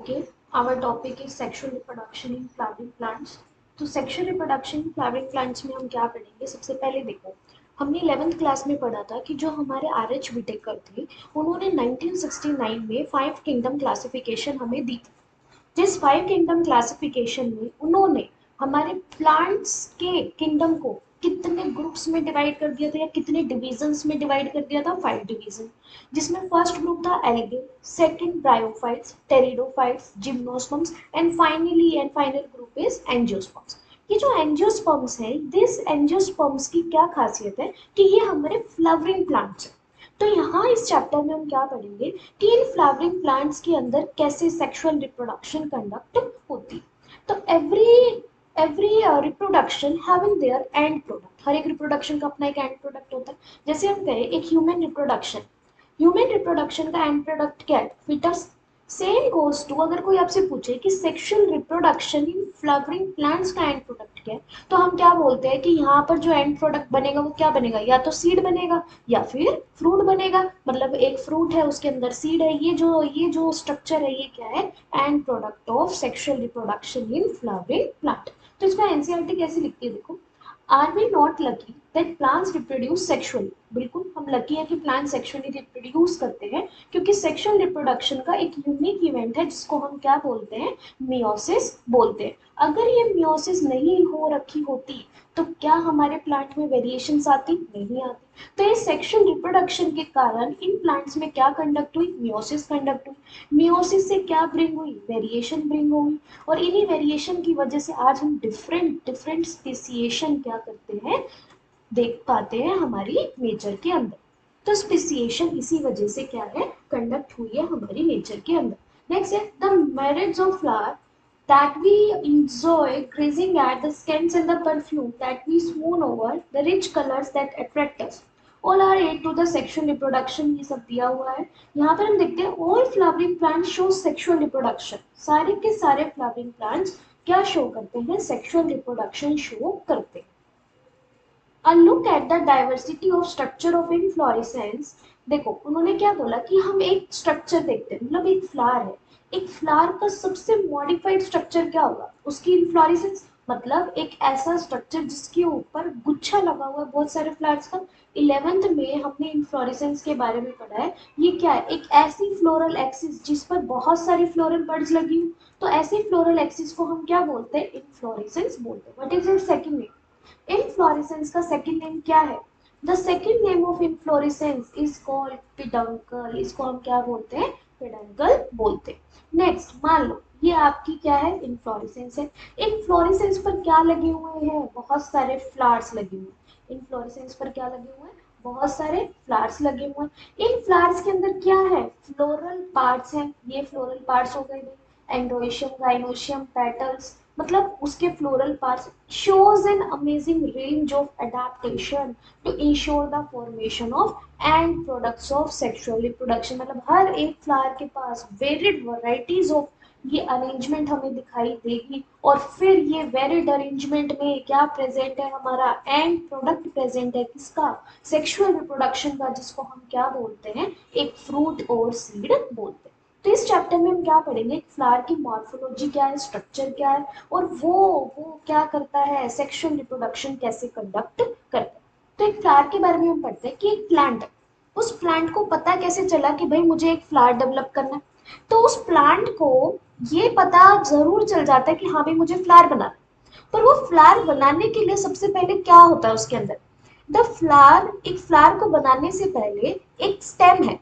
Okay, our topic is sexual reproduction in flowering plants. तो sexual reproduction in flowering plants में हम क्या पढ़ेंगे? सबसे पहले देखो, हमने 11th क्लास में पढ़ा था कि जो हमारे RH विटेकर थे, उन्होंने 1969 में 5 किंगडम क्लासिफिकेशन हमें दी थी। जिस 5 किंगडम क्लासिफिकेशन में उन्होंने हमारे प्लांट्स के किंगडम को कितने ग्रुप्स में डिवाइड कर दिया था या कितने डिविजन्स में डिवाइड कर दिया था? 5 डिवीजन, जिसमें फर्स्ट ग्रुप था algae, second bryophytes, pteridophytes, gymnosperms and final group is angiosperms. ये जो एंजियोस्पर्म्स है, दिस एंजियोस्पर्म्स की क्या खासियत है कि ये हमारे फ्लावरिंग प्लांट्स है। तो यहाँ इस चैप्टर में हम क्या पढ़ेंगे कि इन फ्लावरिंग प्लांट्स के अंदर कैसे सेक्सुअल रिप्रोडक्शन कंडक्ट होती है। तो every reproduction having there end product, हर एक रिप्रोडक्शन का अपना एक एंड प्रोडक्ट होता है। जैसे हम कहें एक ह्यूमन रिप्रोडक्शन का एंड प्रोडक्ट क्या है? फिटस। सेम गोज टू, अगर कोई आपसे पूछे कि sexual reproduction in flowering plants का एंड प्रोडक्ट क्या है, तो हम क्या बोलते हैं कि यहाँ पर जो एंड प्रोडक्ट बनेगा वो क्या बनेगा? या तो सीड बनेगा या फिर फ्रूट बनेगा। मतलब एक फ्रूट है, उसके अंदर सीड है। ये जो स्ट्रक्चर है, ये क्या है? End product of sexual reproduction in flowering plant. तो इसमें एनसीईआरटी कैसे लिखती है देखो, are we not lucky that plants reproduce sexually? बिल्कुल हम लकी है कि प्लांट सेक्सुअली रिप्रोड्यूस करते हैं, क्योंकि सेक्सुअल रिप्रोडक्शन का एक यूनिक इवेंट है जिसको हम क्या बोलते हैं? मियोसिस बोलते हैं। अगर ये मियोसिस नहीं हो रखी होती तो क्या हमारे प्लांट में वेरिएशंस आती? नहीं आती। तो ये सेक्सुअल रिप्रोडक्शन के कारण इन प्लांट्स में क्या कंडक्ट हुई? मियोसिस कंडक्ट हुई। मियोसिस से क्या ब्रिंग हुई? वेरिएशन ब्रिंग हुई। और इन्हीं वेरिएशन की वजह से आज हम डिफरेंट डिफरेंट स्पेसिएशन क्या करते हैं? देख पाते हैं हमारी नेचर के अंदर। तो स्पेसिएशन इसी वजह से क्या है? कंडक्ट हुई है हमारी नेचर के अंदर। नेक्स्ट है the marriage of flower that we enjoy grazing at, the scents and the perfume that we swoon over, the rich colors that attract us, all are aid to the sexual reproduction। ये सब दिया हुआ है। यहाँ पर हम देखते हैं all flowering plants show sexual reproduction। सारे के सारे फ्लावरिंग प्लांट्स क्या शो करते हैं? सेक्सुअल रिप्रोडक्शन शो करते हैं। A look at the diversity of structure of inflorescence। देखो उन्होंने क्या बोला कि हम एक स्ट्रक्चर देखते हैं, मतलब एक फ्लावर है, एक फ्लावर का सबसे मॉडिफाइड स्ट्रक्चर क्या होगा? उसकी इन्फ्लोरेसेंस, मतलब एक ऐसा स्ट्रक्चर जिसके ऊपर गुच्छा लगा हुआ है बहुत सारे फ्लावर्स का। 11th में हमने इन्फ्लोरेसेंस के बारे में पढ़ा है। ये क्या है? एक ऐसी फ्लोरल एक्सिस जिस पर बहुत सारी फ्लोरल बर्ड्स लगी हुई। तो ऐसी फ्लोरल एक्सिस को हम क्या बोलते हैं? इन्फ्लोरेसेंस बोलते हैं। What is it second name? Inflorescence का सेकंड नेम क्या है? The second name of inflorescence is called peduncle. इसको हम क्या बोलते हैं? पिडंकल बोलते हैं। नेक्स्ट मान लो ये आपकी क्या है? इनफ्लोरेसेंस है। इनफ्लोरेसेंस पर क्या लगे हुए हैं? बहुत सारे फ्लावर्स लगे हुए हैं। इनफ्लोरेसेंस पर क्या लगे हुए हैं? बहुत सारे फ्लावर्स लगे हुए हैं। इन फ्लावर्स के अंदर क्या है? फ्लोरल पार्ट्स हैं। ये फ्लोरल पार्ट्स हो गए एंड्रोशियम, गाइनोशियम, पेटल्स, मतलब उसके floral parts shows an amazing range of adaptation to ensure the formation of end products of sexual reproduction। मतलब हर एक फ्लावर के पास वेरिड वैरायटीज ऑफ ये अरेंजमेंट हमें दिखाई देगी। और फिर ये वेरिड अरेंजमेंट में क्या प्रेजेंट है? हमारा एंड प्रोडक्ट प्रेजेंट है। किसका? सेक्सुअल रिप्रोडक्शन का, जिसको हम क्या बोलते हैं? एक फ्रूट और सीड बोलते हैं। तो इस चैप्टर में हम क्या पढ़ेंगे? फ्लावर की मॉर्फोलॉजी क्या है, स्ट्रक्चर क्या है, और वो क्या करता है? सेक्सुअल रिप्रोडक्शन कैसे कंडक्ट करता है। तो एक फ्लावर के बारे में हम पढ़ते हैं कि एक प्लांट है, उस प्लांट को पता कैसे चला कि भाई मुझे एक फ्लावर डेवलप करना है? तो उस प्लांट को ये पता जरूर चल जाता है कि हाँ भाई मुझे फ्लावर बनाना है, पर वो फ्लावर बनाने के लिए सबसे पहले क्या होता है उसके अंदर? द फ्लावर, एक फ्लावर को बनाने से पहले एक स्टेम है।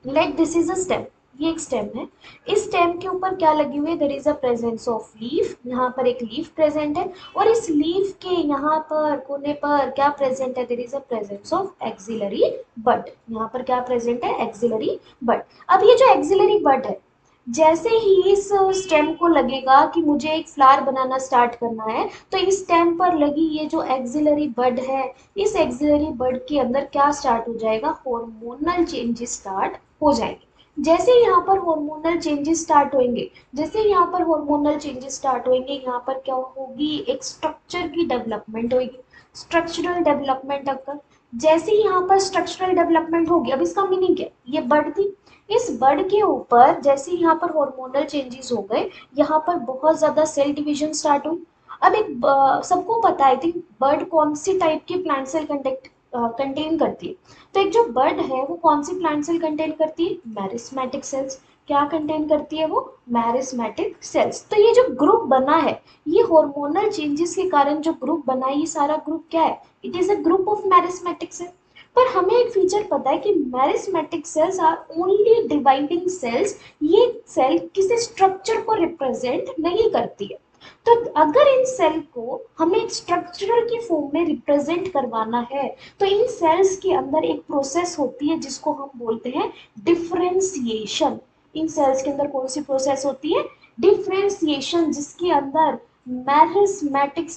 Like this is a stem, ये एक स्टेम है। इस स्टेम के ऊपर क्या लगी हुई है? There is a presence of leaf. यहाँ पर एक लीफ प्रेजेंट है, और इस लीफ के यहाँ पर कोने पर क्या प्रेजेंट है? There is a presence of axillary bud. यहाँ पर क्या प्रेजेंट है? Axillary bud. अब ये जो एक्सिलरी बड है, जैसे ही इस स्टेम को लगेगा कि मुझे एक फ्लावर बनाना स्टार्ट करना है, तो इस स्टेम पर लगी ये जो एक्सिलरी बड है, इस एक्सिलरी बड के अंदर क्या स्टार्ट हो जाएगा? हार्मोनल चेंजेस स्टार्ट हो जाएंगे। जैसे यहाँ पर हार्मोनल चेंजेस स्टार्ट होंगे, जैसे यहाँ पर हार्मोनल चेंजेस स्टार्ट होंगे, यहाँ पर क्या होगी? एक स्ट्रक्चर की डेवलपमेंट होगी, स्ट्रक्चरल डेवलपमेंट अगर जैसे ही यहाँ पर स्ट्रक्चरल डेवलपमेंट होगी, अब इसका मीनिंग क्या है, ये बर्ड थी, इस बर्ड के ऊपर जैसे ही यहाँ पर हार्मोनल चेंजेस हो गए, यहाँ पर बहुत ज्यादा सेल डिवीजन स्टार्ट हुई। अब एक सबको पता है थी बर्ड कौन सी टाइप की प्लांट सेल कंटेन करती है। तो एक जो बर्ड है वो कौन सी प्लांट सेल कंटेन करती है, मैरिस्मेटिक सेल्स। क्या कंटेन करती है वो, मैरिस्मेटिक सेल्स। तो ये जो ग्रुप बना है, ये हार्मोनल चेंजेस के कारण जो ग्रुप बना है, ये सारा ग्रुप क्या है, it is a group of meristematic cell. पर हमें एक फीचर पता है कि meristematic cells are only dividing cells. ये सेल किसी स्ट्रक्चर को रिप्रेजेंट नहीं करती है। तो अगर इन सेल को हमें एक स्ट्रक्चरल की फॉर्म में रिप्रेजेंट करवाना है, तो इन सेल्स के अंदर एक प्रोसेस होती है जिसको हम बोलते हैं डिफरेंशिएशन। इन सेल्स के अंदर कौन सी प्रोसेस होती है, डिफरेंशिएशन, जिसके अंदर meristematic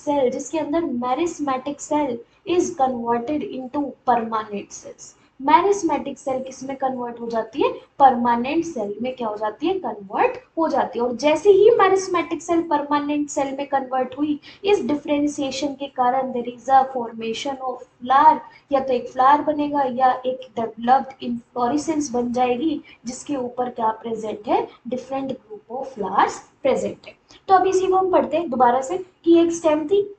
cell is converted into permanent cells। Meristematic cell किस में कन्वर्ट हो जाती है, परमानेंट सेल में क्या हो जाती है, कन्वर्ट हो जाती है। और जैसे ही मैरिस्मेटिक सेल परमानेंट सेल में कन्वर्ट हुई, इस डिफरेंशिएशन के कारण there is a formation of flower. या तो एक फ्लावर बनेगा या एक डेवलप्ड इन्फ्लोरेसेंस बन जाएगी, जिसके ऊपर क्या प्रेजेंट है, different group of flowers present है। तो अब इसी को हम पढ़ते हैं दोबारा से कि एक स्टेम थी,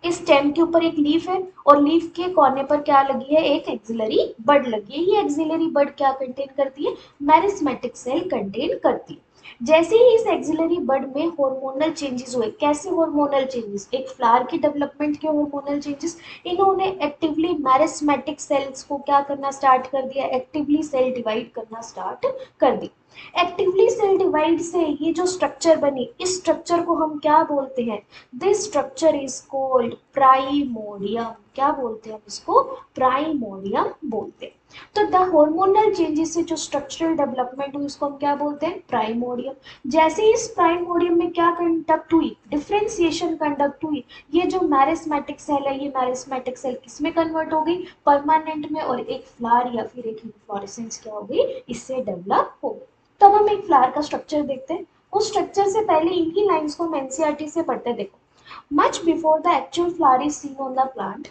इस स्टेम के ऊपर एक लीफ है, और लीफ के कोने पर क्या लगी है, एक एक्सिलरी बड लगी है। ये एक्सिलरी बड क्या कंटेन करती है, मैरिस्मेटिक सेल कंटेन करती है। जैसे ही इस एक्सिलरी बड में हार्मोनल चेंजेस हुए, कैसे हार्मोनल चेंजेस, एक फ्लावर की डेवलपमेंट के हार्मोनल चेंजेस, इन्होंने एक्टिवली मैरिस्मेटिक सेल्स को क्या करना स्टार्ट कर दिया, एक्टिवली सेल डिवाइड करना स्टार्ट कर दी। एक्टिवली सेल डिवाइड से ये जो स्ट्रक्चर बनी, इस स्ट्रक्चर को हम क्या बोलते हैं, this structure is called primordium. क्या बोलते हैं हम इसको, प्राइमोडियम बोलते हैं। तो द हार्मोनल चेंजेस से जो स्ट्रक्चरल डेवलपमेंट हुई, उसको हम क्या बोलते हैं, प्राइमोडियम। जैसे ही इस प्राइमोडियम में क्या कंडक्ट हुई, डिफरेंशिएशन कंडक्ट हुई, ये जो मैरिस्मेटिक सेल है, ये मैरिस्मेटिक सेल किस में कन्वर्ट हो गई, परमानेंट में, और एक फ्लावर या फिर एक इन्फ्लोरेसेंस क्या हो गई, इससे डेवलप हो गई। तब हम एक फ्लावर का स्ट्रक्चर देखते हैं। उस स्ट्रक्चर से पहले इन्हीं लाइंस को हम एनसीईआरटी से पढ़ते, देखो। Much before the actual flower is seen on a plant,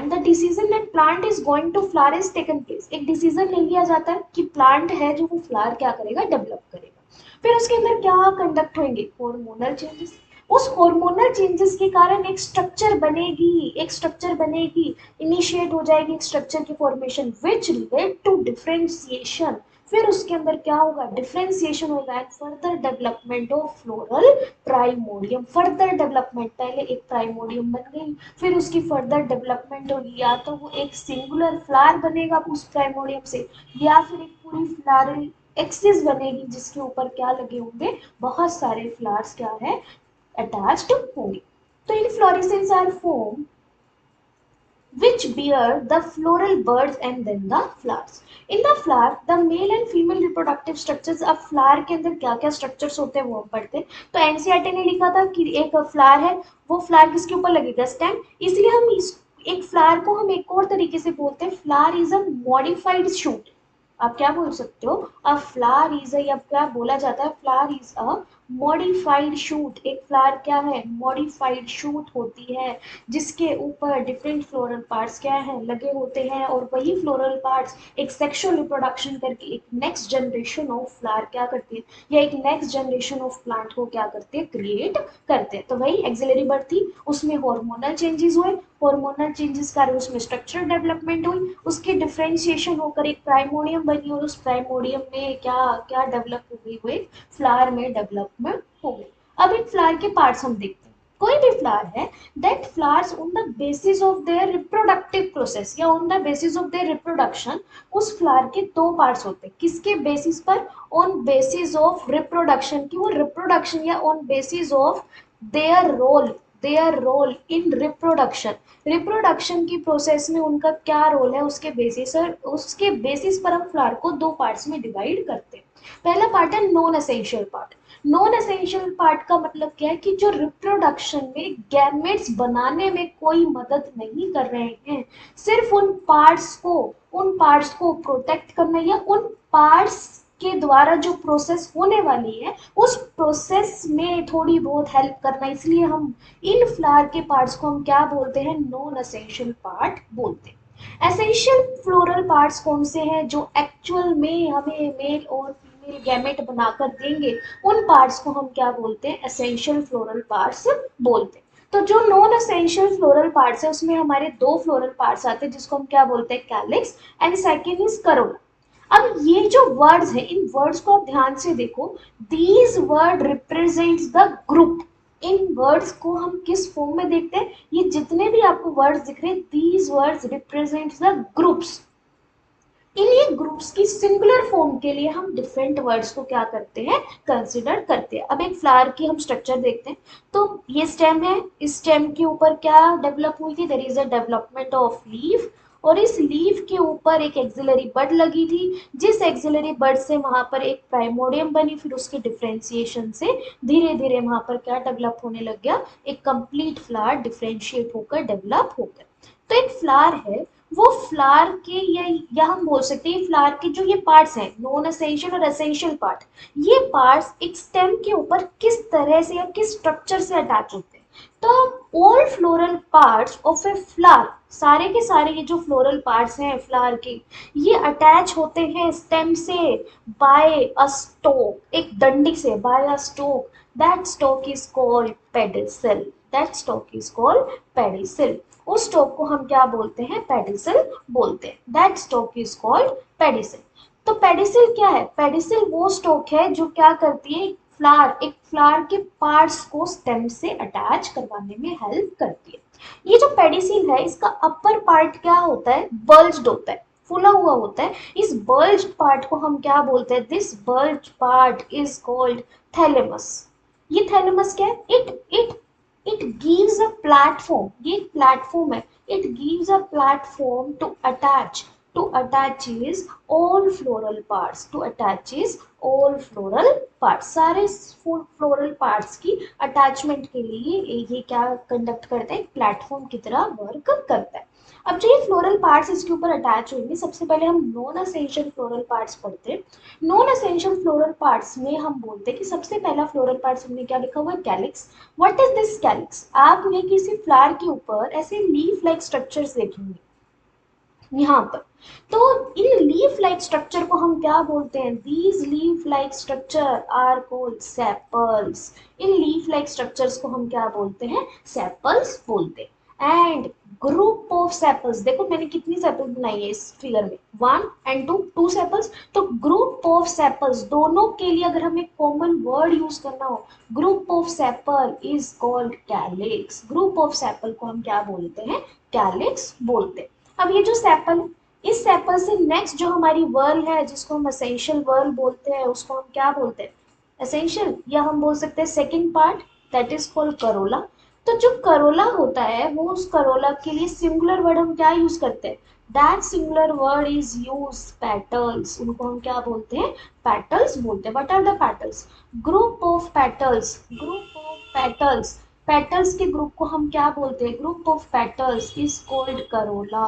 the decision that plant is going to flower is taken place. एक डिसीजन ले लिया जाता है कि प्लांट है जो वो फ्लावर क्या करेगा, डेवलप करेगा। फिर उसके अंदर क्या कंडक्ट होंगे, हार्मोनल चेंजेस। उस हार्मोनल चेंजेस के कारण एक स्ट्रक्चर बनेगी, इनिशिएट हो जाएगी एक स्ट्रक्चर की formation, which led to differentiation. फिर उसके अंदर क्या होगा, डिफरेंशिएशन होगा and further development of floral primordium. Further development, पहले एक प्राइमोडियम बन गई, फिर उसकी फर्दर डेवलपमेंट होगी, या तो वो एक सिंगुलर फ्लावर बनेगा उस प्राइमोडियम से, या फिर एक पूरी फ्लावरल एक्सिस बनेगी जिसके ऊपर क्या लगे होंगे, बहुत सारे फ्लावर्स क्या है, अटैच्ड होंगे। तो inflorescence are form which bear the floral buds and then the flowers. In the flower, the male and female reproductive structures, अब फ्लावर के अंदर क्या क्या स्ट्रक्चर्स होते हैं वो हम पढ़ते हैं। तो एनसीईआरटी ने लिखा था कि एक फ्लावर है, वो फ्लावर किसके ऊपर लगेगा, स्टेम। इसलिए हम इस एक फ्लावर को हम एक और तरीके से बोलते हैं, flower is a modified shoot. आप क्या बोल सकते हो, अ फ्लावर इज अ, या क्या बोला जाता है, flower is a modified shoot. एक फ्लावर क्या है, मॉडिफाइड शूट होती है, जिसके ऊपर डिफरेंट फ्लोरल पार्ट्स क्या है, लगे होते हैं, और वही फ्लोरल पार्ट्स एक सेक्सुअल रिप्रोडक्शन करके एक नेक्स्ट जनरेशन ऑफ फ्लावर क्या करती है, या एक नेक्स्ट जनरेशन ऑफ प्लांट को क्या करते हैं, क्रिएट करते हैं। तो वही एक्सिलरी बर्ड थी, उसमें हार्मोनल चेंजेस हुए, हार्मोनल चेंजेस कारण उसमें स्ट्रक्चरल डेवलपमेंट हुई, उसकी डिफरेंशिएशन होकर एक प्राइमोडियम बनी, और उस प्राइमोडियम में क्या क्या डेवलप हो गई, वो एक फ्लावर में डेवलपमेंट हो गई। अब एक फ्लावर के पार्ट्स हम देखते हैं। कोई भी फ्लावर है that flowers on the basis of their reproductive process, या on the basis of their reproduction, उस फ्लावर के दो पार्ट्स होते हैं, किसके बेसिस पर, ऑन बेसिस ऑफ रिप्रोडक्शन, की वो रिप्रोडक्शन, या on basis of their role in reproduction. Reproduction की प्रोसेस में उनका क्या रोल है, उसके बेसिस पर हम फ्लावर को दो पार्ट्स में डिवाइड करते हैं। पहला पार्ट है non essential part. Non essential part का मतलब क्या है, कि जो रिप्रोडक्शन में गैमेट्स बनाने में कोई मदद नहीं कर रहे हैं, सिर्फ उन पार्ट्स को प्रोटेक्ट करना, या उन पार्ट्स के द्वारा जो प्रोसेस होने वाली है उस प्रोसेस में थोड़ी बहुत हेल्प करना, इसलिए हम इन फ्लावर के पार्ट्स को हम क्या बोलते हैं, नॉन एसेंशियल पार्ट बोलते हैं। एसेंशियल फ्लोरल पार्ट्स कौन से हैं जो एक्चुअल में हमें मेल और फीमेल गैमेट बनाकर देंगे, उन पार्ट्स को हम क्या बोलते हैं, एसेंशियल फ्लोरल पार्ट्स बोलते हैं। तो जो नॉन एसेंशियल फ्लोरल पार्ट्स है उसमें हमारे दो फ्लोरल पार्ट्स आते हैं जिसको हम क्या बोलते हैं, calyx, and second is Corolla. अब ये जो वर्ड्स है इन वर्ड्स को आप ध्यान से देखो, these word represents the group. In words को हम किस फॉर्म में देखते हैं, ये जितने भी आपको वर्ड्स दिख रहे हैं these words represents the groups. इन्हीं ग्रुप्स की सिंगुलर फॉर्म के लिए हम डिफरेंट वर्ड्स को क्या करते हैं, कंसिडर करते हैं। अब एक फ्लावर की हम स्ट्रक्चर देखते हैं। तो ये स्टेम है, इस स्टेम के ऊपर क्या डेवलप हुई थी, there is a development of leaf, और इस लीफ के ऊपर एक एक्सिलरी बड लगी थी, जिस एक्सिलरी बड से वहां पर एक प्राइमोडियम बनी, फिर उसके डिफरेंशिएशन से धीरे धीरे वहां पर क्या डेवलप होने लग गया, एक कंप्लीट फ्लावर डिफरेंशिएट होकर डेवलप हो गया। तो एक फ्लावर है, वो फ्लावर के या हम बोल सकते हैं फ्लावर के जो ये पार्ट्स हैं, नॉन एसेंशियल और एसेंशियल पार्ट, ये पार्ट्स एक स्टेम के ऊपर किस तरह से या किस स्ट्रक्चर से अटैच होते हैं। तो all floral parts of a flower, सारे के सारे ये जो फ्लोरल पार्ट्स हैं फ्लावर के, ये अटैच होते हैं स्टेम से बाय अ स्टोक, एक डंडी से, by a stalk, that stalk is called pedicel, that stalk is called pedicel. उस स्टॉक को हम क्या बोलते हैं, पेडिसल बोलते हैं। That stalk is called pedicel. तो पेडिसल क्या है, पेडिसल वो स्टॉक है जो क्या करती है, एक फ्लावर के पार्ट्स को स्टेम से अटैच करवाने में हेल्प करती है। ये जो पेडिसल है इसका अपर पार्ट क्या होता है, बल्ज्ड होता है, फूला हुआ होता है। इस बल्ज्ड पार्ट को हम क्या बोलते हैं, this bulged part is called thalamus. ये थैलेमस क्या है, इट gives a platform, ये एक प्लेटफॉर्म है, it gives a platform to attaches all floral parts, to attaches all floral parts, सारे फ्लोरल पार्ट्स की अटैचमेंट के लिए ये क्या कंडक्ट करता है, एक प्लेटफॉर्म की तरह वर्क करता है। अब जो ये फ्लोरल पार्ट्स इसके ऊपर अटैच होंगे, सबसे पहले हम नॉन एसेंशियल फ्लोरल पार्ट्स पढ़ते हैं। नॉन एसेंशियल फ्लोरल पार्ट्स में हम बोलते हैं कि सबसे पहला फ्लोरल पार्ट्स हमने क्या लिखा हुआ है, calyx. What is this calyx, आपने किसी फ्लावर के ऊपर ऐसे लीफ लाइक स्ट्रक्चर्स देखेंगे यहाँ पर। तो इन लीफ लाइक स्ट्रक्चर को हम क्या बोलते हैं, these leaf like structure are called sepals. इन लीफ लाइक स्ट्रक्चर्स को हम क्या बोलते हैं, सेपल्स बोलते हैं। एंड ग्रुप ऑफ सेपल्स, देखो मैंने कितनी सेपल्स बनाई है इस फिगर में, 1 and 2, 2 सेपल्स। तो ग्रुप ऑफ सेपल्स दोनों के लिए अगर हमें कॉमन वर्ड यूज करना हो, group of sepal is called calyx. Group of sepal को हम क्या बोलते हैं, कैलिक्स बोलते हैं। अब ये जो सेपल, इस सेपल से नेक्स्ट जो हमारी वर्ल है जिसको हम एसेंशियल वर्ल बोलते हैं, उसको हम क्या बोलते हैं, एसेंशियल, या हम बोल सकते हैं second part, that is called Corolla. तो जो करोला होता है वो, उस करोला के लिए सिंगुलर वर्ड हम क्या यूज करते हैं, that singular word is use petals, उनको हम क्या बोलते हैं, पेटल्स बोलते हैं। What are the petals, group of petals, group of petals, petals के ग्रुप को हम क्या बोलते हैं, group of petals is called corolla,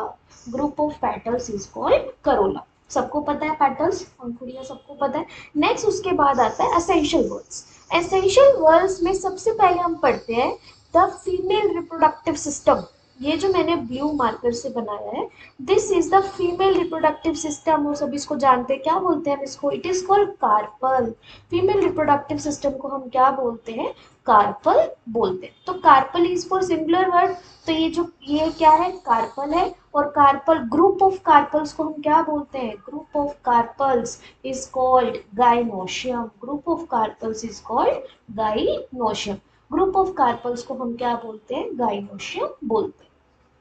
group of petals is called corolla. सबको पता है पेटल्स, पंखुड़ियां सबको पता है। नेक्स्ट उसके बाद आता है एसेंशियल वर्ड्स। एसेंशियल वर्ड्स में सबसे पहले हम पढ़ते हैं द फीमेल रिप्रोडक्टिव सिस्टम। ये जो मैंने ब्लू मार्कर से बनाया है, this is the female reproductive system. वो सब इसको जानते हैं, क्या बोलते हैं हम इसको, it is called carpel. Female reproductive system को हम क्या बोलते हैं, कार्पल बोलते हैं। तो carpel is for singular word, तो ये क्या है, कार्पल है। और कार्पल, ग्रुप ऑफ कार्पल्स को हम क्या बोलते हैं, group of carpels is called gynoecium, group of carpels is called gynoecium. Group of carpels को हम क्या बोलते हैं, गाइनोशियम बोलते हैं।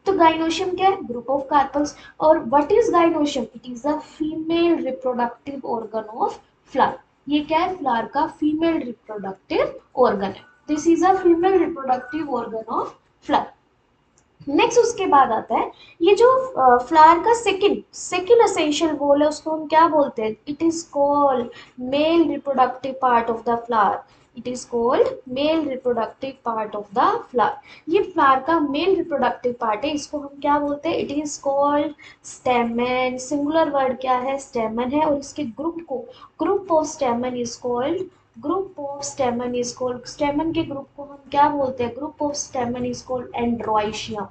तो गाइनोशियम क्या है, ग्रुप ऑफ कार्पल्स। और what is gynoecium, it is a female reproductive organ of flower. ये क्या है, फ्लावर का फीमेल रिप्रोडक्टिव ऑर्गन है। This is a female reproductive organ of flower. Next उसके बाद आता है ये जो फ्लावर का सेकंड एसेंशियल वॉल है, उसको हम क्या बोलते हैं, it is called male reproductive part of the flower. It is called male reproductive part of the flower. ये फ्लावर का मेल रिप्रोडक्टिव पार्ट है, इसको हम क्या बोलते हैं, it is called stamen. Singular word क्या है, स्टेमन है। और इसके group of stamen is called stamen के ग्रुप को हम क्या बोलते हैं, group of stamen is called androecium.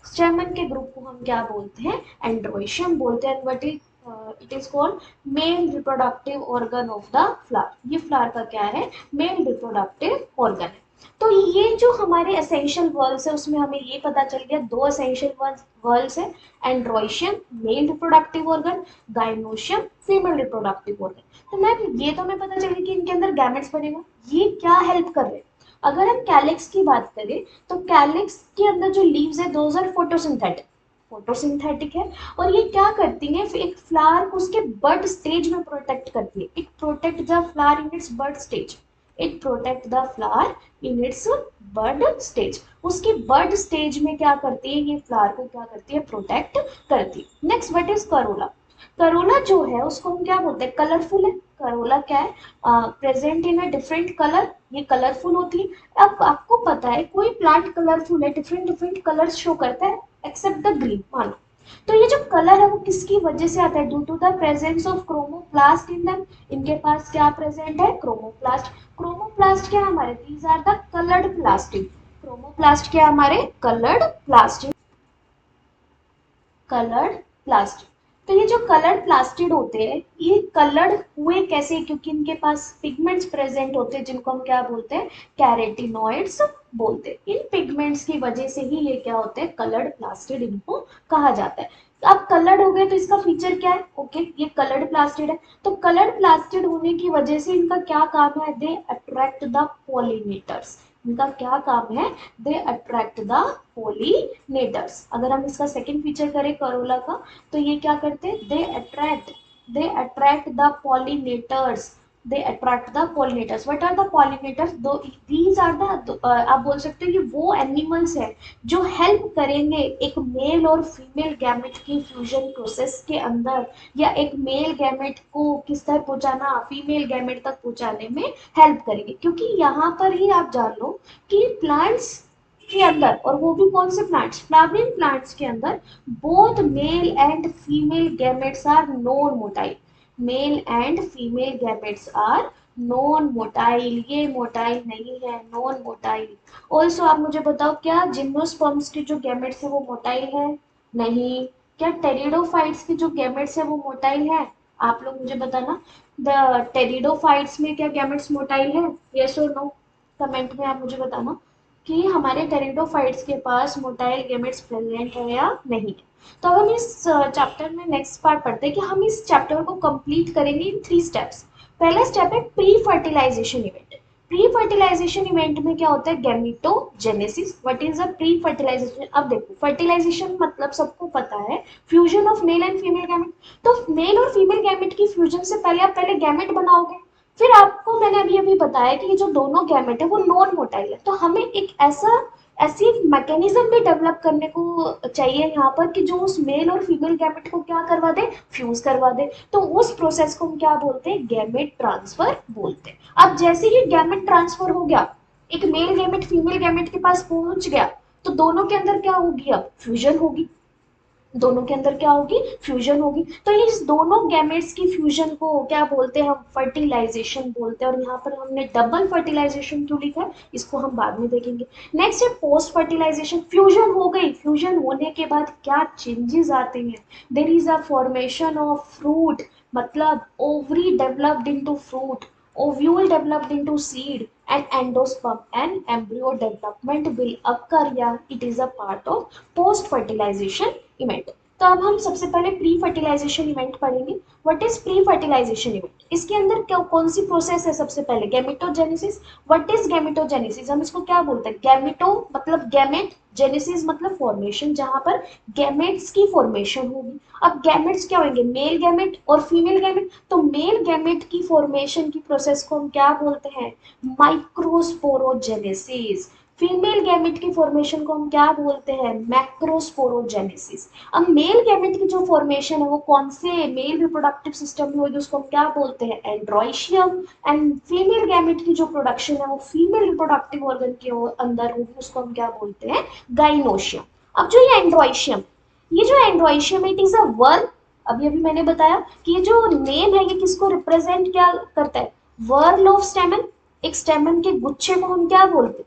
Stamen के ग्रुप को हम क्या बोलते हैं, एंड्रोइशियम बोलते हैं। But it is called male reproductive organ of the flower. ये फ्लावर का क्या है, मेल रिप्रोडक्टिव ऑर्गन है। तो ये जो हमारे एसेंशियल वर्ल्स है उसमें हमें ये पता चल गया, दो एसेंशियल वर्ल्स है, androecium male reproductive organ, gynoecium female reproductive organ. तो मैम ये तो हमें पता चल गया कि इनके अंदर गैमेट्स बनेगा। ये क्या हेल्प कर रहे हैं, अगर हम कैलिक्स की बात करें तो कैलिक्स के अंदर जो लीव्स है दोज आर फोटोसिंथेटिक है। और ये क्या करती है, एक फ्लावर को उसके बर्ड स्टेज में प्रोटेक्ट करती है। It protect the flower in its bud stage, it protect the flower in its bud stage. उसकी बर्ड स्टेज में क्या करती है, ये फ्लावर को क्या करती है, प्रोटेक्ट करती है। Next what is Corolla. Corolla जो है उसको हम क्या बोलते हैं, कलरफुल है। करोला क्या है, present in a different colour, ये कलरफुल होती है। अब आपको पता है कोई प्लांट कलरफुल है, डिफरेंट डिफरेंट कलर्स शो करता है एक्सेप्ट द ग्रीन, मानो। तो ये जो कलर है वो किसकी वजह से आता है, due to the presence of chromoplast in them. इनके पास क्या प्रेजेंट है, क्रोमोप्लास्ट। क्रोमोप्लास्ट क्या है हमारे, these are the coloured plastid. Chromoplast क्या है हमारे, कलर्ड प्लास्टिड, कलर्ड प्लास्टिड। तो ये जो कलर्ड प्लास्टिड होते हैं ये कलर्ड हुए कैसे, क्योंकि इनके पास पिगमेंट्स प्रेजेंट होते हैं जिनको हम क्या बोलते हैं, कैरेटिनॉइड्स बोलते हैं। इन पिगमेंट्स की वजह से ही ये क्या होते हैं, कलर्ड प्लास्टिड इनको कहा जाता है। अब कलर्ड हो गए तो इसका फीचर क्या है, ओके ये कलर्ड प्लास्टिड है। तो कलर्ड प्लास्टिड होने की वजह से इनका क्या काम है, दे अट्रैक्ट द पॉलिनेटर्स। इनका क्या काम है, दे अट्रैक्ट द पॉलिनेटर्स। अगर हम इसका सेकंड फीचर करें करोला का, तो ये क्या करते हैं, they attract the pollinators, they attract the pollinators. What are the pollinators, though these are the, आप बोल सकते हो कि वो एनिमल्स है जो हेल्प करेंगे एक मेल और फीमेल गैमेट की फ्यूजन प्रोसेस के अंदर, या एक मेल गैमेट को किस तक पहुंचाना, फीमेल गैमेट तक पहुंचाने में हेल्प करेंगे। क्योंकि यहाँ पर ही आप जान लो कि प्लांट्स के अंदर, और वो भी कौन से प्लांट्स, फ्लावरिंग प्लांट्स के अंदर, both male and female gametes are non motile. Male and female gametes are non motile, ये मोटाइल नहीं है, नॉन मोटाइल। ऑल्सो आप मुझे बताओ, क्या जिम्नोस्पर्म्स के जो गैमेट्स है वो मोटाइल है, नहीं। क्या टेरिडोफाइट्स के जो गैमेट्स है वो मोटाइल है, आप लोग मुझे बताना। द टेरिडोफाइट्स में क्या गैमेट्स मोटाइल है, यस और नो, कमेंट में आप मुझे बताना कि हमारे टेरिडोफाइट्स के पास मोटाइल गैमेट्स प्रेजेंट है या नहीं। तो अब हम इस चैप्टर में नेक्स्ट पार्ट पढ़ते हैं कि हम इस चैप्टर को कंप्लीट करेंगे इन 3 स्टेप्स। पहला स्टेप है pre fertilization event. Pre fertilization event में क्या होता है, gametogenesis. What is a pre fertilization, अब देखो फर्टिलाइजेशन मतलब सबको पता है, fusion of male and female gamete. तो मेल और फीमेल गैमेट की फ्यूजन से पहले आप पहले गैमेट बनाओगे, फिर आपको मैंने अभी अभी बताया कि ये जो दोनों गैमेट है वो नॉन मोटाइल है। तो हमें एक ऐसी एक मैकेनिज्म भी डेवलप करने को चाहिए यहाँ पर कि जो उस मेल और फीमेल गैमेट को क्या करवा दे, फ्यूज करवा दे। तो उस प्रोसेस को हम क्या बोलते हैं, गैमेट ट्रांसफर बोलते हैं। अब जैसे ही गैमेट ट्रांसफर हो गया, एक मेल गैमेट फीमेल गैमेट के पास पहुंच गया, तो दोनों के अंदर क्या होगी, अब फ्यूजन होगी। दोनों के अंदर क्या होगी, फ्यूजन होगी। तो इस दोनों गैमेट्स की फ्यूजन को क्या बोलते हैं, हम फर्टिलाइजेशन बोलते हैं। और यहाँ पर हमने डबल फर्टिलाइजेशन क्यों लिखा है, इसको हम बाद में देखेंगे। नेक्स्ट है पोस्ट फर्टिलाइजेशन। फ्यूजन हो गई, फ्यूजन होने के बाद क्या चेंजेस आते हैं, there is a formation of fruit, मतलब ovary developed into fruit, ovule developed into seed, and endosperm and embryo development will occur, या it is a part of post fertilization event. तो अब हम सबसे पहले प्री फर्टिलाइजेशन इवेंट पढ़ेंगे। What is pre fertilization event, इसके अंदर क्या कौन सी प्रोसेस है, सबसे पहले गैमेटोजेनेसिस। व्हाट इज गैमेटोजेनेसिस, हम इसको क्या बोलते हैं, गैमेटो मतलब गैमेट, जेनेसिस मतलब फॉर्मेशन, जहां पर गैमेट्स की फॉर्मेशन होगी। अब गैमेट्स क्या होंगे, मेल गैमेट और फीमेल गैमेट। तो मेल गैमेट की फॉर्मेशन की प्रोसेस को हम क्या बोलते हैं, माइक्रोस्पोरोजेनेसिस। फीमेल गैमेट की फॉर्मेशन को हम क्या बोलते हैं, मैक्रोस्पोरोजेनेसिस। अब मेल गैमेट की जो फॉर्मेशन है वो कौन से मेल रिप्रोडक्टिव सिस्टम में होगी, उसको हम क्या बोलते हैं, एंड्रोइशियम। एंड फीमेल गैमेट की जो प्रोडक्शन है वो फीमेल रिप्रोडक्टिव ऑर्गन के अंदर होगी, उसको हम क्या बोलते हैं, गाइनोशियम। अब जो ये एंड्रोइशियम, ये जो एंड्रोइशियम है, इट इज अ वर्म। अभी अभी मैंने बताया कि ये जो नेम है ये किसको रिप्रेजेंट क्या करता है, वर्ल ऑफ स्टेमन। एक स्टेमन के गुच्छे को हम क्या बोलते हैं,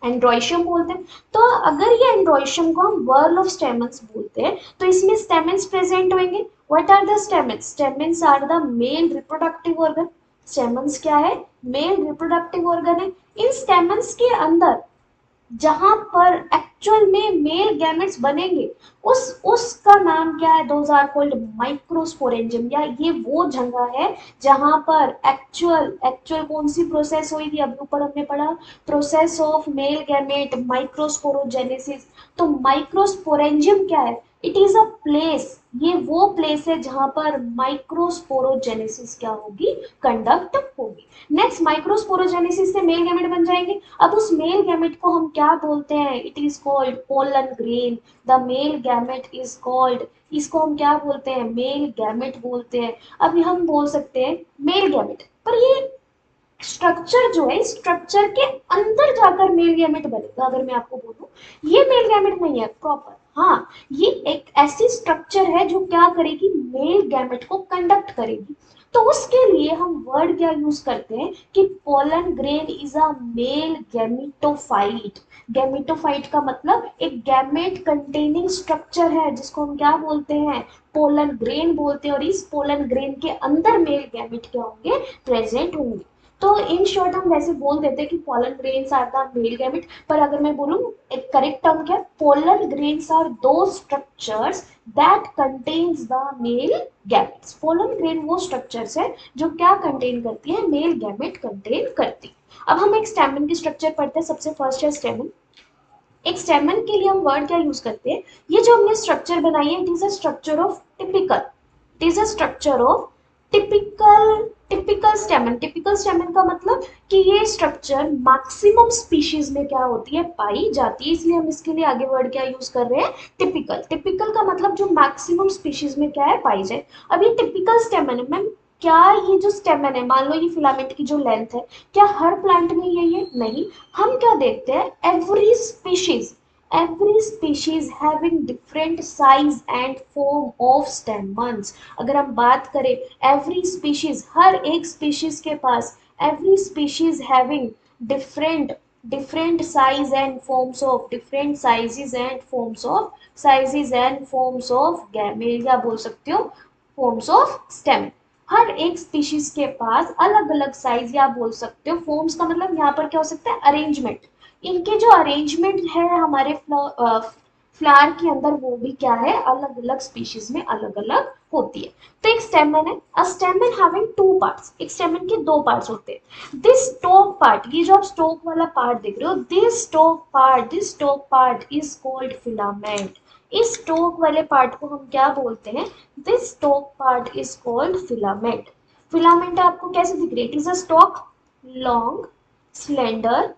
एंड्रोइशियम बोलते हैं। तो अगर ये एंड्रोइशियम को हम वर्ल ऑफ स्टेमन्स बोलते हैं तो इसमें स्टेमन्स प्रेजेंट होंगे। What are the stamens, stamens are the male reproductive organ. Stamens क्या है, मेल रिप्रोडक्टिव ऑर्गन है। इन स्टेमन्स के अंदर जहां पर एक्चुअल में मेल गैमेट्स बनेंगे उसका नाम क्या है, दोज आर कॉल्ड माइक्रोस्पोरेंजियम। या ये वो जगह है जहां पर एक्चुअल एक्चुअल कौन सी प्रोसेस हुई थी, अभी ऊपर हमने पढ़ा, process of male gamete microsporogenesis. तो माइक्रोस्पोरेंजियम क्या है, इट इज अ प्लेस, ये वो प्लेस है जहां पर माइक्रोस्पोरोजेनेसिस क्या होगी, कंडक्ट होगी। नेक्स्ट, माइक्रोस्पोरोजेनेसिस से मेल गैमेट बन जाएंगे। अब उस मेल गैमेट को हम क्या बोलते हैं, it is called pollen grain. The male gamete is called, इसको हम क्या बोलते हैं, मेल गैमेट बोलते हैं। अभी हम बोल सकते हैं मेल गैमेट, पर ये स्ट्रक्चर जो है, स्ट्रक्चर के अंदर जाकर मेल गैमेट बनेगा। अगर मैं आपको बोलूं ये मेल गैमेट नहीं है प्रॉपर, हाँ, ये एक ऐसी स्ट्रक्चर है जो क्या करेगी, मेल गैमेट को कंडक्ट करेगी। तो उसके लिए हम वर्ड क्या यूज करते हैं कि pollen grain is a male gametophyte. Gametophyte का मतलब एक गैमेट कंटेनिंग स्ट्रक्चर है जिसको हम क्या बोलते हैं, पोलन ग्रेन बोलते हैं। और इस पोलन ग्रेन के अंदर मेल गैमेट क्या होंगे, प्रेजेंट होंगे। तो इन शॉर्ट हम वैसे बोल देते हैं कि pollen grains are the male gamete, पर अगर मैं बोलूं एक करेक्ट टर्म क्या है, pollen grains are those structures that contains the male gametes. Pollen grain वो स्ट्रक्चर्स है जो क्या कंटेन करती है, मेल गैमेट कंटेन करती है। अब हम एक स्टेमन की स्ट्रक्चर पढ़ते हैं। सबसे फर्स्ट है स्टेमन। एक स्टेमन के लिए हम वर्ड क्या यूज करते हैं, ये जो हमने स्ट्रक्चर बनाई है, it is a structure of typical, it is a structure of typical. Typical स्टेमन, typical स्टेमन का मतलब कि ये स्ट्रक्चर मैक्सिमम स्पीशीज में क्या होती है, पाई जाती है, इसलिए हम इसके लिए आगे वर्ड क्या यूज कर रहे हैं, टिपिकल। टिपिकल का मतलब जो मैक्सिमम स्पीशीज में क्या है, पाई जाए। अब ये टिपिकल स्टेमन है मैम, क्या ये जो स्टेमन है, मान लो ये फिलामेंट की जो लेंथ है, क्या हर प्लांट में यही है, नहीं। हम क्या देखते हैं, every species having different size and form of stamens। अगर हम बात करें every species, हर एक species के पास, every species having different different size and forms of different sizes and forms of gamete, या बोल सकते हो forms of stem। हर एक स्पीशीज के पास अलग अलग साइज, या बोल सकते हो फॉर्म्स का मतलब यहाँ पर क्या हो सकता है, अरेंजमेंट। इनके जो अरेंजमेंट है हमारे फ्लावर के अंदर वो भी क्या है, अलग अलग स्पीशीज में अलग अलग होती है। तो एक स्टेमन है, अ स्टेमन हैविंग टू पार्ट्स, एक स्टेमन के दो पार्ट्स होते हैं। दिस स्टोक पार्ट, ये जो आप स्टोक वाला पार्ट देख रहे हो, this stalk part is called filament. इस स्टोक वाले पार्ट को हम क्या बोलते हैं, this stalk part is called filament. Filament आपको कैसे दिख रही है, it is a stalk, long slender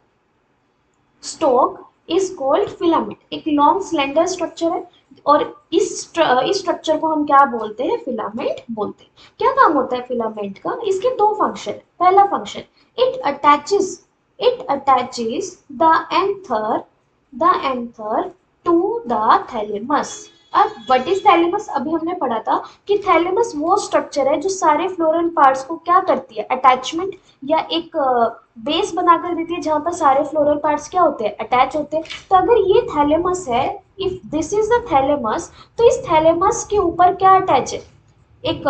stalk is called filament. एक लॉन्ग स्लेंडर स्ट्रक्चर है और इस स्ट्रक्चर को हम क्या बोलते हैं, फिलामेंट बोलते हैं। क्या काम होता है फिलामेंट का, इसके दो फंक्शन है। पहला function, it attaches it attaches the anther to the thalamus. अब व्हाट इज थैलेमस, अभी हमने पढ़ा था कि थैलेमस वो स्ट्रक्चर है जो सारे फ्लोरल पार्ट्स को क्या करती है, अटैचमेंट या एक बेस बनाकर देती है जहां पर सारे फ्लोरल पार्ट्स क्या होते हैं, अटैच होते हैं। तो अगर ये थैलेमस है, if this is the thalamus, तो इस थैलेमस के ऊपर क्या अटैच है, एक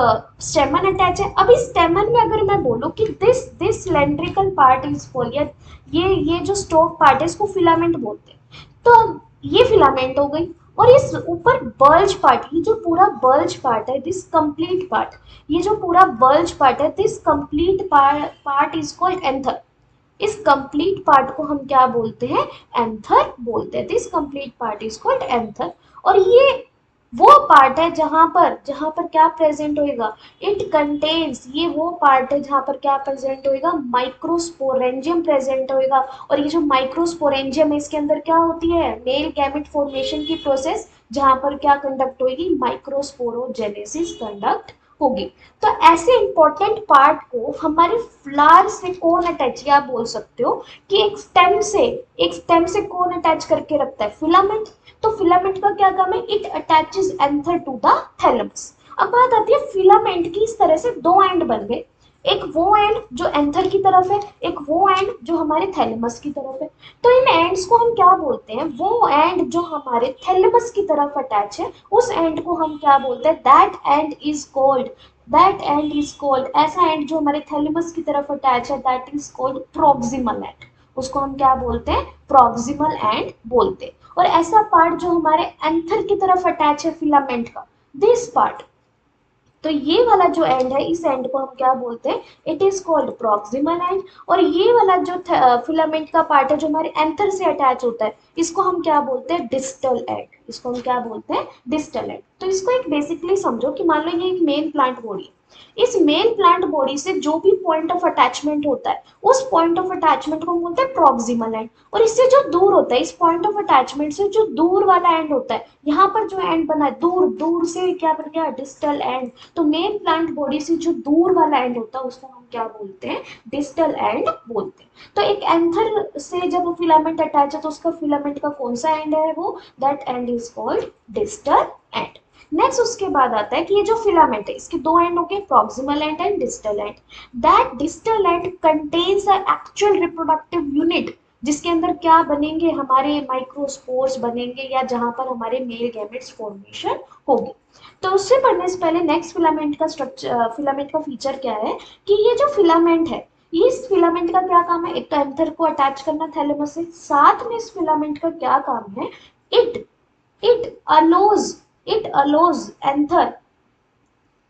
स्टेमन अटैच है। अब इस स्टेमन में अगर मैं बोलूं कि this cylindrical part is for, ये जो स्टोक पार्ट है इसको फिलामेंट बोलते हैं। तो ये फिलामेंट हो गई। और इस ऊपर बल्ज पार्ट, ये जो पूरा बल्ज पार्ट है, दिस कंप्लीट पार्ट, ये जो पूरा बल्ज पार्ट है, this complete part is called anther. इस कंप्लीट पार्ट को हम क्या बोलते हैं, एंथर बोलते हैं। This complete part is called anther. और ये वो पार्ट है जहां पर क्या प्रेजेंट होएगा, इट कंटेन्स, ये वो पार्ट है जहां पर क्या प्रेजेंट होएगा, माइक्रोस्पोरेंजियम प्रेजेंट होएगा। और ये जो माइक्रोस्पोरेंजियम है इसके अंदर क्या होती है, मेल गैमेट फॉर्मेशन की प्रोसेस, जहां पर क्या कंडक्ट होगी, माइक्रोस्पोरोजेनेसिस कंडक्ट होगी। तो ऐसे इंपॉर्टेंट पार्ट को हमारे फ्लावर से कौन अटैच, या बोल सकते हो कि एक स्टेम से कौन अटैच करके रखता है, फिलामेंट। तो फिलामेंट का क्या काम है, it attaches anther to the thalamus. अब बात आती है फिलामेंट की, इस तरह से दो एंड बन गए, एक वो एंड जो एंथर की तरफ है, एक वो एंड जो हमारे थैलेमस की तरफ है। तो इन एंड्स को हम क्या बोलते हैं, वो एंड जो हमारे थैलेमस की तरफ अटैच है उस एंड को हम क्या बोलते हैं, दैट एंड इज कॉल्ड ऐसा एंड जो हमारे थैलेमस की तरफ अटैच है, that is called proximal and. उसको हम क्या बोलते हैं, प्रॉक्सिमल एंड बोलते हैं। और ऐसा पार्ट जो हमारे एंथर की तरफ अटैच है फिलामेंट का, दिस पार्ट, तो ये वाला जो एंड है इस एंड को हम क्या बोलते हैं, it is called proximal and. और ये वाला जो फिलामेंट का पार्ट है जो हमारे एंथर से अटैच होता है, इसको हम क्या बोलते हैं, डिस्टल एंड। इसको हम क्या बोलते हैं, डिस्टल एंड। तो इसको एक बेसिकली समझो कि मान लो ये एक मेन प्लांट बॉडी है, इस मेन प्लांट बॉडी से जो भी पॉइंट ऑफ अटैचमेंट होता है उस पॉइंट ऑफ अटैचमेंट को हम बोलते हैं प्रॉक्सिमल एंड। और इससे जो दूर होता है, इस पॉइंट ऑफ अटैचमेंट से जो दूर वाला एंड होता है, यहाँ पर जो एंड बना है दूर दूर से क्या बन गया, डिस्टल एंड। तो मेन प्लांट बॉडी से जो दूर वाला एंड होता है उसको हम क्या बोलते हैं, डिस्टल एंड बोलते हैं। तो एक एंथर से जब फिलामेंट अटैच है तो उसका फिलामेंट का कौन सा एंड है, वो that and is called distal end. Next उसके बाद आता है कि ये जो फिलामेंट है इसके दो एंड हो गए, proximal and and distal end. That distal end contains a actual reproductive unit, जिसके अंदर क्या बनेंगे, हमारे माइक्रोस्पोर्स बनेंगे, या जहां पर हमारे मेल गैमेट्स फॉर्मेशन होगी। तो उससे पढ़ने से पहले नेक्स्ट फिलामेंट का स्ट्रक्चर, फिलामेंट का फीचर क्या है, कि ये जो फिलामेंट है, इस फिलामेंट का क्या काम है, एक तो एंथर को अटैच करना थैलेमस से, साथ में इस फिलामेंट का क्या काम है, it it allows it allows anther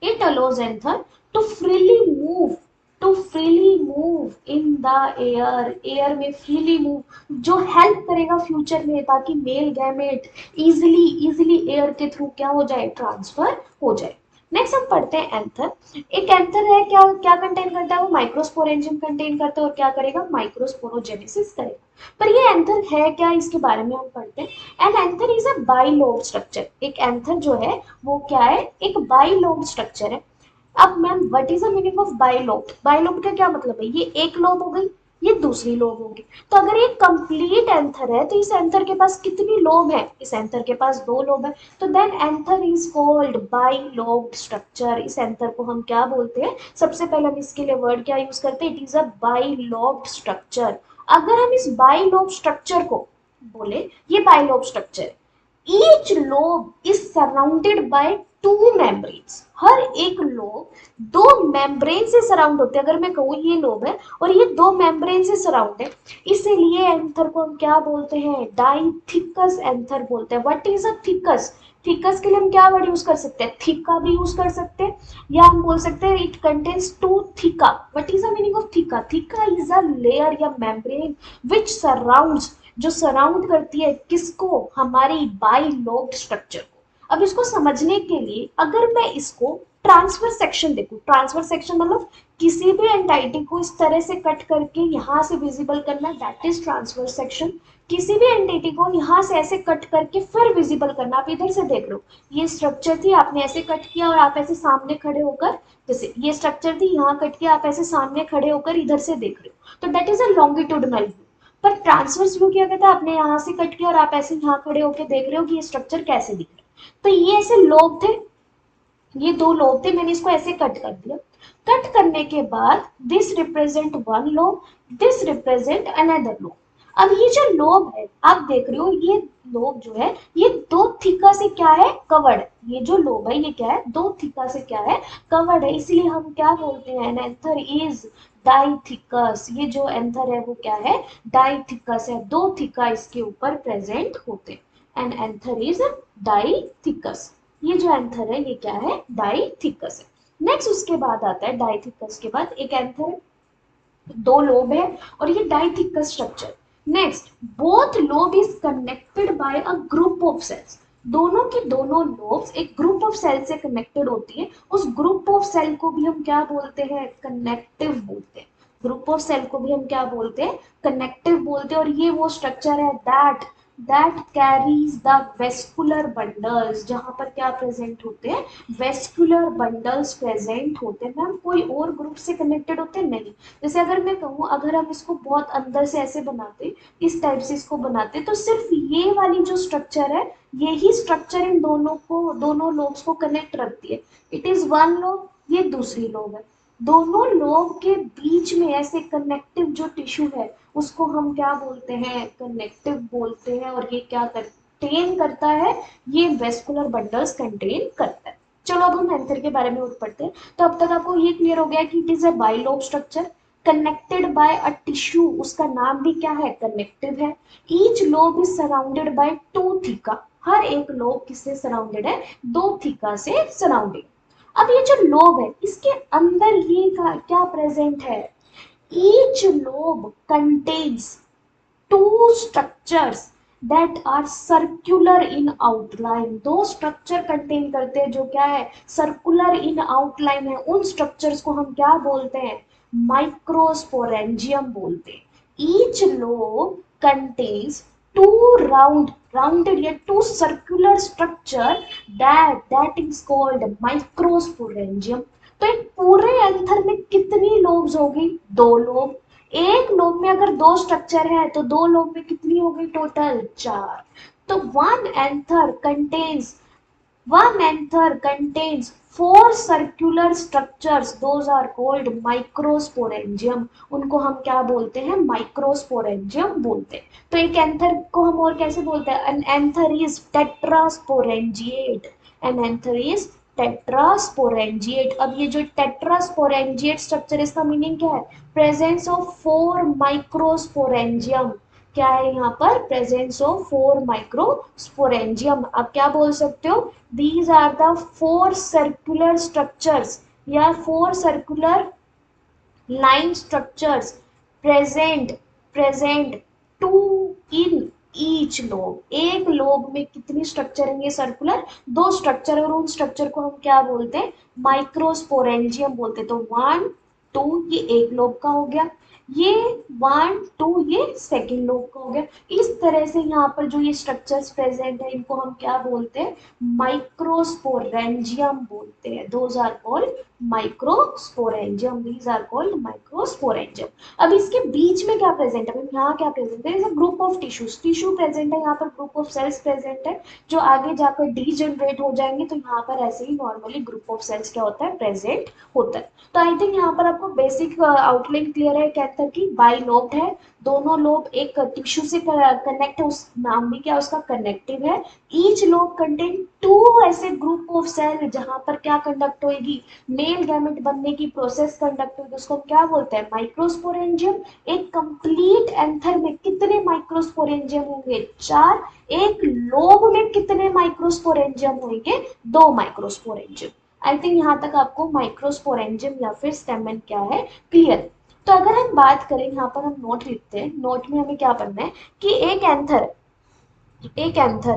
it allows anther to freely move to freely move in the air में freely move, जो हेल्प करेगा फ्यूचर में ताकि मेल गैमेट इजिली एयर के थ्रू क्या हो जाए, ट्रांसफर हो जाए। नेक्स्ट हम पढ़ते हैं एंथर। एक एंथर है, क्या क्या कंटेन करता है, वो माइक्रोस्पोरेंजियम कंटेन करता है और क्या करेगा, माइक्रोस्पोरोजेनेसिस करेगा। पर ये एंथर है क्या, इसके बारे में हम पढ़ते हैं। An anther is a bilobe structure. एक एंथर जो है वो क्या है, एक बाइलोब स्ट्रक्चर है। अब ma'am what is the meaning of bilobe, bilobe का क्या मतलब है, ये एक लोब हो गई, ये दूसरी लोब होगी। तो अगर ये कंप्लीट एंथर है तो इस एंथर के पास कितनी लोब है, इस एंथर के पास दो लोब है। तो then anther is called bilobed structure. इस एंथर को हम क्या बोलते हैं, सबसे पहले हम इसके लिए वर्ड क्या यूज करते हैं, it is a bilobed structure. अगर हम इस बाइलोब स्ट्रक्चर को बोले, ये बाइलोब स्ट्रक्चर है, each lobe is surrounded by two membranes। हर एक लोब दो मेम्ब्रेन से सराउंड होते हैं। अगर मैं कहूँ ये लोब है और ये दो मेम्ब्रेन से सराउंड है, इसीलिए एंथर को हम क्या बोलते हैं, डाइथिकस एंथर बोलते हैं। व्हाट इज अ थिकस, थिकस के लिए हम क्या वर्ड यूज कर सकते हैं, थिका भी यूज कर सकते हैं, या हम बोल सकते हैं it contains two theca. What is the meaning of theca, theca is a layer या मेम्ब्रेन विच सराउंड्स, जो सराउंड करती है किसको, हमारी बाइलोब्ड स्ट्रक्चर को। अब इसको समझने के लिए अगर मैं इसको ट्रांसफर सेक्शन देखूं, ट्रांसफर सेक्शन मतलब किसी भी एंटाइटी को इस तरह से कट करके यहां से विजिबल करना, दैट इज ट्रांसफर सेक्शन। किसी भी एंटिटी को यहाँ से ऐसे कट करके फिर विजिबल करना। आप इधर से देख रहे हो, ये स्ट्रक्चर थी, आपने ऐसे कट किया और आप ऐसे सामने खड़े होकर, जैसे ये स्ट्रक्चर थी यहाँ कट किया, आप ऐसे सामने खड़े होकर इधर से देख रहे हो, तो that is a longitudinal view. पर ट्रांसवर्स व्यू क्या कहता है, आपने यहाँ से कट किया और आप ऐसे यहाँ खड़े होकर देख रहे हो कि ये स्ट्रक्चर कैसे दिख रहा है। तो ये ऐसे लोब थे, ये दो लोब थे, मैंने इसको ऐसे कट कर दिया। कट करने के बाद this represent one lobe, this represent another lobe. अब ये जो लोब है आप देख रहे हो, ये लोब जो है ये दो थिका से क्या है, कवर्ड। ये जो लोब है ये क्या है, दो थिका से क्या है, कवर्ड है। इसलिए हम क्या बोलते हैं, एन एंथर इज डाइथिकस। ये जो एंथर है वो क्या है, डाइथिकस है, दो थिका इसके ऊपर प्रेजेंट होते हैं। An anther is डाइथिकस। ये जो एंथर है ये क्या है, डाइथिकस है। नेक्स्ट उसके बाद आता है, डाइथिकस के बाद एक एंथर, दो लोब है और ये dithecous structure. Next, both lobe is connected by a group of cells. दोनों की दोनों लोब्स एक ग्रुप ऑफ सेल से कनेक्टेड होती है, उस ग्रुप ऑफ सेल को भी हम क्या बोलते हैं, कनेक्टिव बोलते हैं। ग्रुप ऑफ सेल को भी हम क्या बोलते हैं, कनेक्टिव बोलते हैं। और ये वो स्ट्रक्चर है that carries the vascular bundles, जहां पर क्या प्रेजेंट होते हैं, वेस्कुलर बंडल्स प्रेजेंट होते हैं। मैम कोई और ग्रुप से कनेक्टेड होते हैं, नहीं। जैसे अगर मैं कहूँ, अगर हम इसको बहुत अंदर से ऐसे बनाते, इस टाइप से इसको बनाते, तो सिर्फ ये वाली जो स्ट्रक्चर है, यही स्ट्रक्चर इन दोनों लोब्स को कनेक्ट रखती है। इट इज वन लोब, ये दूसरी लोब है। दोनों लोब के बीच में ऐसे कनेक्टिव जो टिश्यू है, उसको हम क्या बोलते हैं, कनेक्टिव बोलते हैं। और ये क्या कंटेन करता है, ये वेस्कुलर बंडल्स कंटेन करता है। चलो अब हम एंथर के बारे में उठ पड़ते हैं। तो अब तक आपको ये क्लियर हो गया कि it is a bilobe structure connected by a tissue, उसका नाम भी क्या है, कनेक्टिव है। Each lobe is surrounded by two theca, हर एक लोब किससे सराउंडेड है, दो थीका से सराउंडेड। अब ये जो लोब है, इसके अंदर ये क्या प्रेजेंट है, each lobe contains two structures that are circular in outline. दो स्ट्रक्चर कंटेन करते हैं जो क्या है, सर्कुलर इन आउटलाइन है। उन स्ट्रक्चर्स को हम क्या बोलते हैं, माइक्रोस्पोरेंजियम बोलते हैं। Each lobe contains two rounded या two circular structure that is called microsporangium. तो एक पूरे एंथर में कितनी लोब्स होगी, दो लोब। एक लोब में अगर दो स्ट्रक्चर है, तो दो लोब में कितनी होगी, टोटल चार। तो one anther contains four circular structures, those are called microsporangium। उनको हम क्या बोलते हैं, माइक्रोस्पोरेंजियम बोलते हैं। तो एक एंथर को हम और कैसे बोलते हैं, an anther is tetrasporangiate, an anther is tetrasporangiate. अब ये जो टेट्रास्पोरेंजिएट स्ट्रक्चर, इसका मीनिंग क्या है, प्रेजेंस ऑफ फोर माइक्रोस्पोरेंजियम। क्या है यहाँ पर, प्रेजेंस ऑफ फोर माइक्रोस्पोरेंजियम। आप क्या बोल सकते हो, these are the four circular structures या four circular line structures present present two in each lobe. एक लोब में कितनी स्ट्रक्चर है, सर्कुलर दो स्ट्रक्चर, और उन स्ट्रक्चर को हम क्या बोलते हैं, माइक्रोस्पोरेंजियम बोलते हैं। तो वन टू ये एक लोब का हो गया, ये वन टू ये सेकेंड लोब का हो गया। इस तरह से यहाँ पर जो ये स्ट्रक्चर्स प्रेजेंट है, इनको हम क्या बोलते हैं, माइक्रोस्पोरेंजियम बोलते हैं। Those are called microsporangium, these are called microsporangium. अब इसके बीच में क्या प्रेजेंट है, यहाँ क्या प्रेजेंट है, is a group of tissues, tissue present है, यहाँ पर ग्रुप ऑफ सेल्स प्रेजेंट है, जो आगे जाकर डीजनरेट हो जाएंगे। तो यहाँ पर ऐसे ही नॉर्मली ग्रुप ऑफ सेल्स क्या होता है, प्रेजेंट होता है। तो आई थिंक यहाँ पर आपको बेसिक आउटलाइन क्लियर है कैंसर की। बाइलोब्ड है, दोनों लोब एक टिश्यू से कनेक्ट है, उस नाम भी क्या उसका, कनेक्टिव है। ईच लोब कंटेन टू ऐसे ग्रुप ऑफ सेल जहां पर क्या कंडक्ट होगी, मेल गैमेट बनने की प्रोसेस कंडक्ट होगी, उसको क्या बोलते हैं, माइक्रोस्पोरेंजियम। एक कंप्लीट एंथर में कितने माइक्रोस्पोरेंजियम होंगे, चार। एक लोब में कितने माइक्रोस्पोरेंजियम होंगे, दो माइक्रोस्पोरेंजियम। आई थिंक यहाँ तक आपको माइक्रोस्पोरेंजियम या फिर स्टेमन क्या है, क्लियर। तो अगर हम बात करें, यहाँ पर हम नोट लिखते हैं, नोट में हमें क्या पढ़ना है कि एक एंथर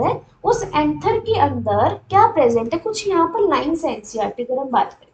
है, उस एंथर के अंदर क्या प्रेजेंट है, कुछ यहाँ पर लाइन्स है एनसीईआरटी अगर हम बात करें।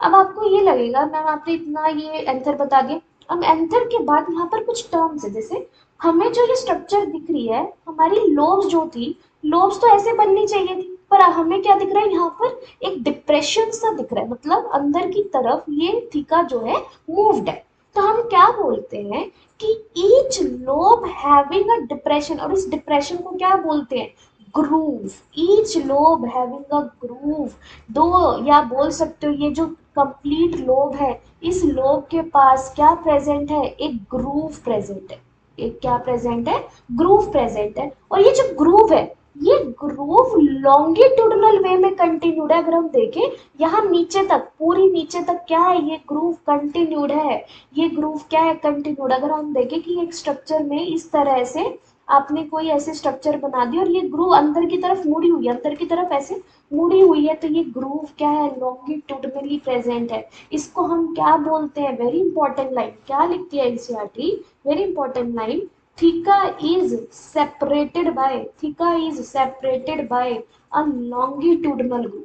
अब आपको ये लगेगा मैम आपने इतना ये एंथर बता दिया, अब एंथर के बाद यहाँ पर कुछ टर्म्स है। जैसे हमें जो ये स्ट्रक्चर दिख रही है, हमारी लोब्स जो थी, लोब्स तो ऐसे बननी चाहिए थी, पर हमें क्या दिख रहा है, यहाँ पर एक डिप्रेशन सा दिख रहा है, मतलब अंदर की तरफ ये थीका जो है मूव्ड है। तो हम क्या बोलते हैं कि each lobe having a depression, और इस डिप्रेशन को क्या बोलते हैं, groove. Each lobe having a groove. दो, या बोल सकते हो ये जो कंप्लीट लोब है, इस लोब के पास क्या प्रेजेंट है, एक ग्रूव प्रेजेंट है। एक क्या प्रेजेंट है, ग्रूव प्रेजेंट है। और ये जो ग्रूव है, ये ग्रूव लॉन्गिट्यूडनल वे में कंटिन्यूड है। अगर हम देखें यहाँ नीचे तक, पूरी नीचे तक क्या है, ये ग्रूव कंटिन्यूड है। ये ग्रूव क्या है, कंटिन्यूड। अगर हम देखें कि एक स्ट्रक्चर में इस तरह से आपने कोई ऐसे स्ट्रक्चर बना दी और ये ग्रूव अंदर की तरफ मुड़ी हुई है, अंदर की तरफ ऐसे मुड़ी हुई है, तो ये ग्रूव क्या है, लॉन्गिट्यूडनली प्रेजेंट है। इसको हम क्या बोलते हैं, वेरी इंपॉर्टेंट लाइन क्या लिखती है NCERT, very important line, theca is separated by a longitudinal groove.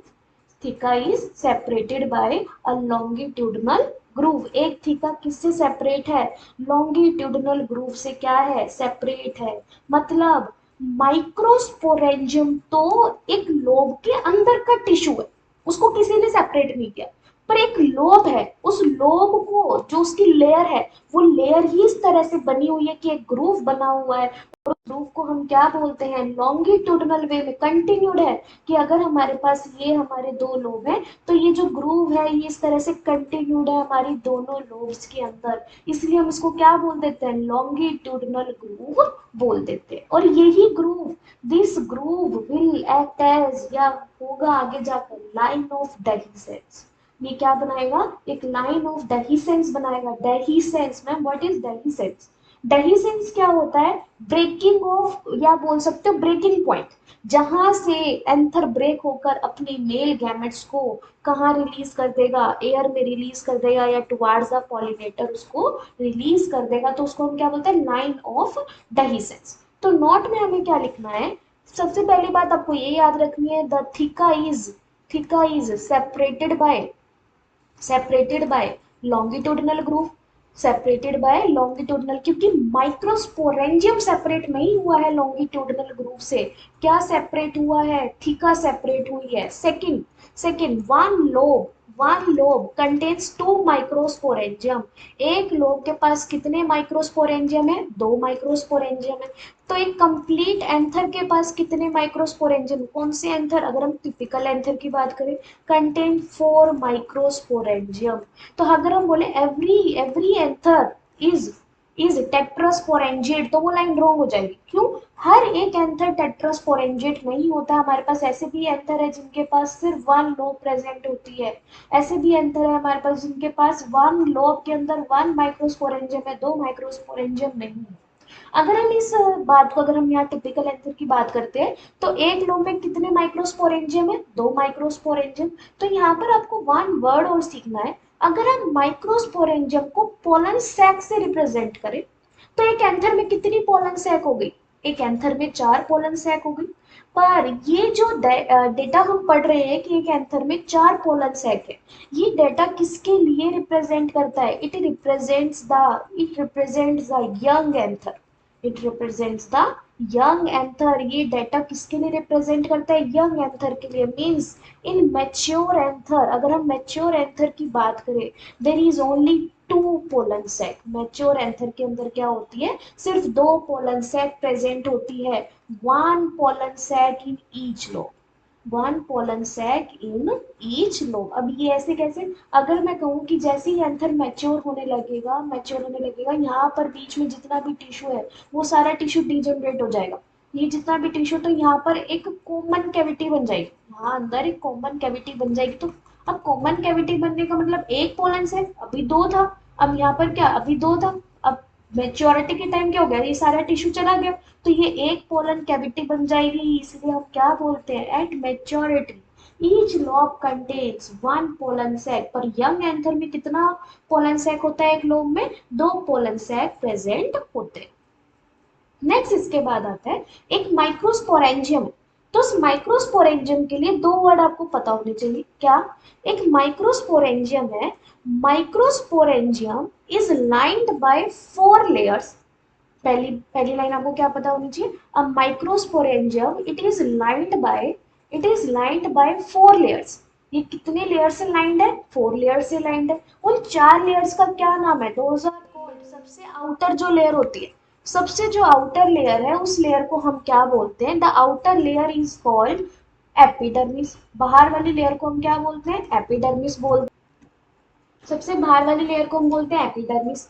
Theca is separated by a longitudinal groove. एक थीका किससे सेपरेट है? लॉन्गिट्यूडनल ग्रूव से क्या है? सेपरेट है। मतलब माइक्रोस्पोरेंजियम तो एक लोब के अंदर का टिश्यू है, उसको किसी ने सेपरेट नहीं किया। पर एक लोब है, उस लोब को जो उसकी लेयर है, वो लेयर ही इस तरह से बनी हुई है कि एक ग्रूव बना हुआ है। और ग्रूव को हम क्या बोलते हैं? लॉन्गिट्यूडनल वे में कंटिन्यूड है, कि अगर हमारे पास ये हमारे दो लोब हैं तो ये जो ग्रूव है ये इस तरह से कंटिन्यूड है हमारी दोनों लोब्स के अंदर, इसलिए हम इसको क्या बोल देते हैं? लॉन्गिट्यूडनल ग्रूव बोल देते हैं। और यही groove, this groove will act as, या होगा आगे जाकर, लाइन ऑफ डेहिसेंस। ये क्या बनाएगा? एक लाइन ऑफ डेहिसेंस बनाएगा। Dehiscence ma'am, what is dehiscence? Dehiscence क्या होता है? ब्रेकिंग ऑफ, या बोल सकते हो ब्रेकिंग पॉइंट, जहां से एंथर ब्रेक होकर अपने मेल गैमेट्स को कहाँ रिलीज कर देगा? एयर में रिलीज कर देगा, या टुवार्ड्स द पॉलिनेटर उसको रिलीज कर देगा, तो उसको हम क्या बोलते हैं? Line of dehiscence. तो नोट में हमें क्या लिखना है? सबसे पहली बात आपको ये याद रखनी है, the theca is separated bye longitudinal groove, separated by longitudinal, क्योंकि माइक्रोस्पोरेंजियम सेपरेट नहीं हुआ है लॉन्गिट्यूडनल ग्रूव से। क्या सेपरेट हुआ है? थीका सेपरेट हुई है। Second, one lobe contains to microsporangium. एक लोब के पास कितने माइक्रोस्पोरेंजियम है? दो माइक्रोस्पोरेंजियम है। तो एक कंप्लीट एंथर के पास कितने माइक्रोस्पोरेंजियम? कौन से एंथर? अगर हम टिपिकल एंथर की बात करें, कंटेन 4 माइक्रोस्पोरेंजियम। तो अगर हम बोले एवरी एंथर इज टेट्रास्पोरेंजिएट, तो वो लाइन रॉन्ग हो जाएगी। क्यों? हर एक एंथर टेट्रास्पोरेंजिएट नहीं होता। हमारे पास ऐसे भी एंथर है जिनके पास सिर्फ वन लोब प्रेजेंट होती है। ऐसे भी एंथर है हमारे पास जिनके पास वन लोब के अंदर वन माइक्रोस्पोरेंजियम है, दो माइक्रोस्पोरेंजियम नहीं है। अगर हम इस बात को, अगर हम यहाँ टिपिकल एंथर की बात करते हैं, तो एक लोब में कितने माइक्रोस्पोरेंजियम है? दो माइक्रोस्पोरेंजियम। तो यहाँ पर आपको वन वर्ड और सीखना है। अगर हम माइक्रोस्पोरेंजियम को पोलन सैक से रिप्रेजेंट करें, तो एक एंथर में कितनी पोलन सैक हो गई? एक एंथर में 4 पोलन सैक हो गई। पर ये जो डेटा हम पढ़ रहे हैं कि एक एंथर में 4 पोलन सैक है, ये डेटा किसके लिए रिप्रेजेंट करता है? It represents the young anther. It represents the young anther. ये डेटा किसके लिए रिप्रेजेंट करता है? यंग एंथर के लिए। मीन्स इन मैच्योर एंथर, अगर हम मैच्योर एंथर की बात करें, there is only two pollen sac. Mature anther के अंदर क्या होती है? सिर्फ दो पोलन सैक प्रेजेंट होती है। One pollen sac in each lobe, one pollen sac in each lobe. अब ये ऐसे कैसे? अगर मैं कहूँ कि जैसे ही एंथर मैच्योर होने लगेगा, यहाँ पर बीच में जितना भी टिश्यू है वो सारा टिश्यू डिजनरेट हो जाएगा। ये जितना भी टिश्यू, तो यहाँ पर एक कॉमन कैविटी बन जाएगी, यहाँ अंदर एक कॉमन कैविटी बन जाएगी। तो अब कॉमन कैविटी बनने का मतलब एक पोलन सैक, अभी दो था, अब यहाँ पर क्या? अभी दो था। अब मेच्योरिटी के टाइम क्या हो गया? ये सारा टिश्यू चला गया, तो ये एक पोलन कैविटी बन जाएगी। इसलिए हम क्या बोलते हैं? At maturity each lobe contains one pollen sac. पर यंग एंथर में कितना पोलन सैक होता है? एक लोब में दो पोलन सैक प्रेजेंट होते हैं। नेक्स्ट इसके बाद आता है एक माइक्रोस्पोरेंजियम। तो उस माइक्रोस्पोरेंजियम के लिए दो वर्ड आपको पता होने चाहिए। क्या? एक माइक्रोस्पोरेंजियम है, microsporangium is lined by 4 layers. पहली पहली लाइन आपको क्या पता होनी चाहिए? A microsporangium it is lined by 4 layers. ये कितने लेयर से लाइंड है? 4 लेयर से लाइंड है। उन 4 लेयर्स का क्या नाम है? दोज आर कॉल्ड, सबसे आउटर जो लेयर होती है, सबसे जो आउटर लेयर है उस लेयर को हम क्या बोलते हैं? The outer layer is called epidermis. बाहर वाली लेयर को हम क्या बोलते हैं? एपिडर्मिस बोलते हैं। सबसे बाहर वाली लेयर को हम बोलते हैं epidermis.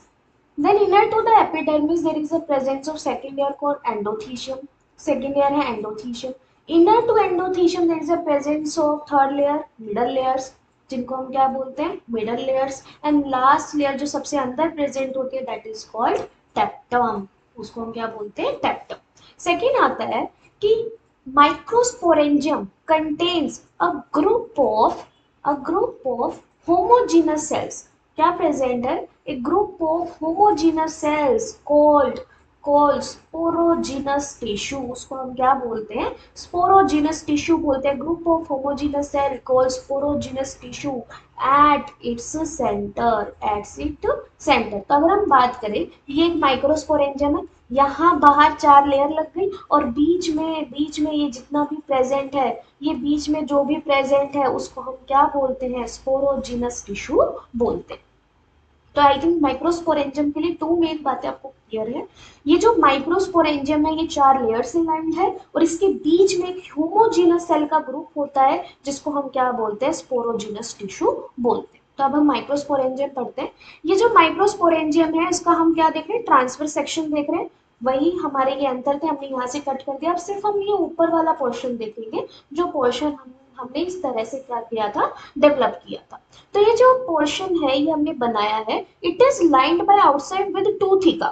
Then inner to the epidermis there is a presence of second layer called endothelium. Second layer है endothelium. Inner to endothelium there is a presence of third layer, middle layers, जिनको हम क्या बोलते हैं? middle layers. And last layer जो सबसे अंदर present होती है that is called tapetum. उसको हम क्या बोलते हैं? tapetum. Second आता है कि microsporangium contains a group of homogeneous cells. क्या प्रेजेंट है? A group of homogeneous cells called called sporogenous tissue, उसको हम क्या बोलते हैं, स्पोरोजिनस टिश्यू बोलते हैं। Group of homogeneous cell called sporogenous tissue at its centre, its it centre. तो अगर हम बात करें, ये एक माइक्रोस्पोरेंजियम है, यहाँ बाहर 4 लेयर लग गई और बीच में ये जितना भी प्रेजेंट है, ये बीच में जो भी प्रेजेंट है उसको हम क्या बोलते हैं, स्पोरोजिनस टिश्यू बोलते हैं। तो आई थिंक माइक्रोस्पोरेंजियम के लिए 2 मेन बातें आपको क्लियर है। ये जो माइक्रोस्पोरेंजियम है ये 4 लेयर से लाइंड है और इसके बीच में एक होमोजीनस सेल का ग्रुप होता है जिसको हम क्या बोलते हैं, स्पोरोजीनस टिश्यू बोलते हैं। तो अब हम माइक्रोस्पोरेंजियम पढ़ते हैं। ये जो माइक्रोस्पोरेंजियम है इसका हम क्या देख रहे हैं, ट्रांसफर सेक्शन देख रहे हैं। वही हमारे ये अंतर थे, हमने यहाँ से कट कर दिया। अब सिर्फ हम ये ऊपर वाला पोर्शन देखेंगे, जो पोर्शन हमने इस तरह से क्या किया था, डेवलप किया था। तो ये जो पोर्शन है ये हमने बनाया है, it is lined by outside with 2 theca.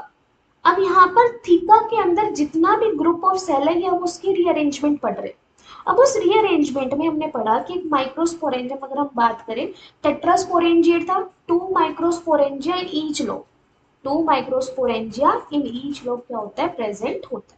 अब यहाँ पर थीका के अंदर जितना भी ग्रुप ऑफ सेल है ये हम उसकी रीअरेंजमेंट पढ़ रहे हैं। अब उस रीअरेंजमेंट में हमने पढ़ा कि एक माइक्रोस्पोरेंजियम अगर हम बात करें, टेट्रास्पोरेंजिएट था, 2 माइक्रोस्पोरेंजिया इन ईच लोब, 2 माइक्रोस्पोरेंजिया इन ईच लोब क्या होता है, प्रेजेंट होता है।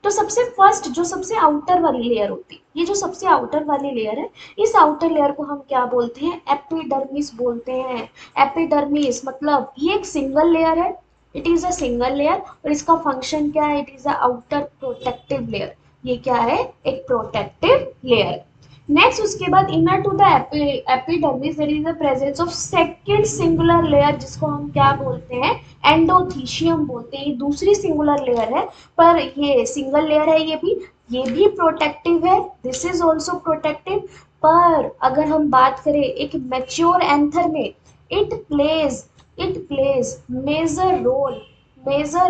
तो सबसे फर्स्ट जो सबसे आउटर वाली लेयर होती है, ये जो सबसे आउटर वाली लेयर है, इस आउटर लेयर को हम क्या बोलते हैं, एपिडर्मिस बोलते हैं। एपिडर्मिस मतलब ये एक सिंगल लेयर है, it is a single layer और इसका फंक्शन क्या है, it is a outer protective layer. ये क्या है, एक प्रोटेक्टिव लेयर। नेक्स्ट उसके बाद inner to the epidermis there is the presence of second singular layer, जिसको हम क्या बोलते हैं, एंडोथीशियम बोलते हैं। ये दूसरी सिंगुलर लेयर है, पर ये सिंगल लेयर है, ये भी प्रोटेक्टिव है, दिस इज ऑल्सो प्रोटेक्टिव। पर अगर हम बात करें एक मैच्योर एंथर में, it plays it plays major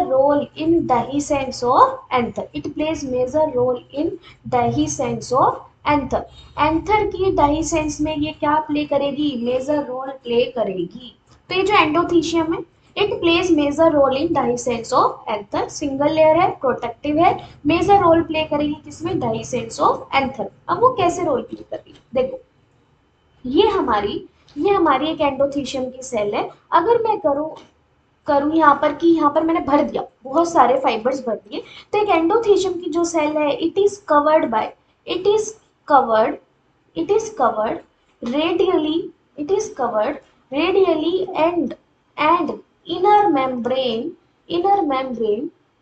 role in dehiscence of anther, it plays major role in dehiscence of anther। Anther की dehiscence में ये क्या प्ले करेगी, मेजर रोल प्ले करेगी। तो ये जो एंडोथीशियम है, it plays major role in dehiscence of anther, single layer है, प्रोटेक्टिव है, मेजर रोल प्ले करेगी किसमें, dehiscence of anther। अब वो कैसे रोल प्ले करेगी, देखो, ये हमारी ये हमारी एक एंडोथीशियम की सेल है। अगर मैं करूँ करूँ यहाँ पर कि यहाँ पर मैंने भर दिया, बहुत सारे फाइबर्स भर दिए, तो एक एंडोथीशियम की जो सेल है, it is covered it is covered radially it is covered radially and inner membrane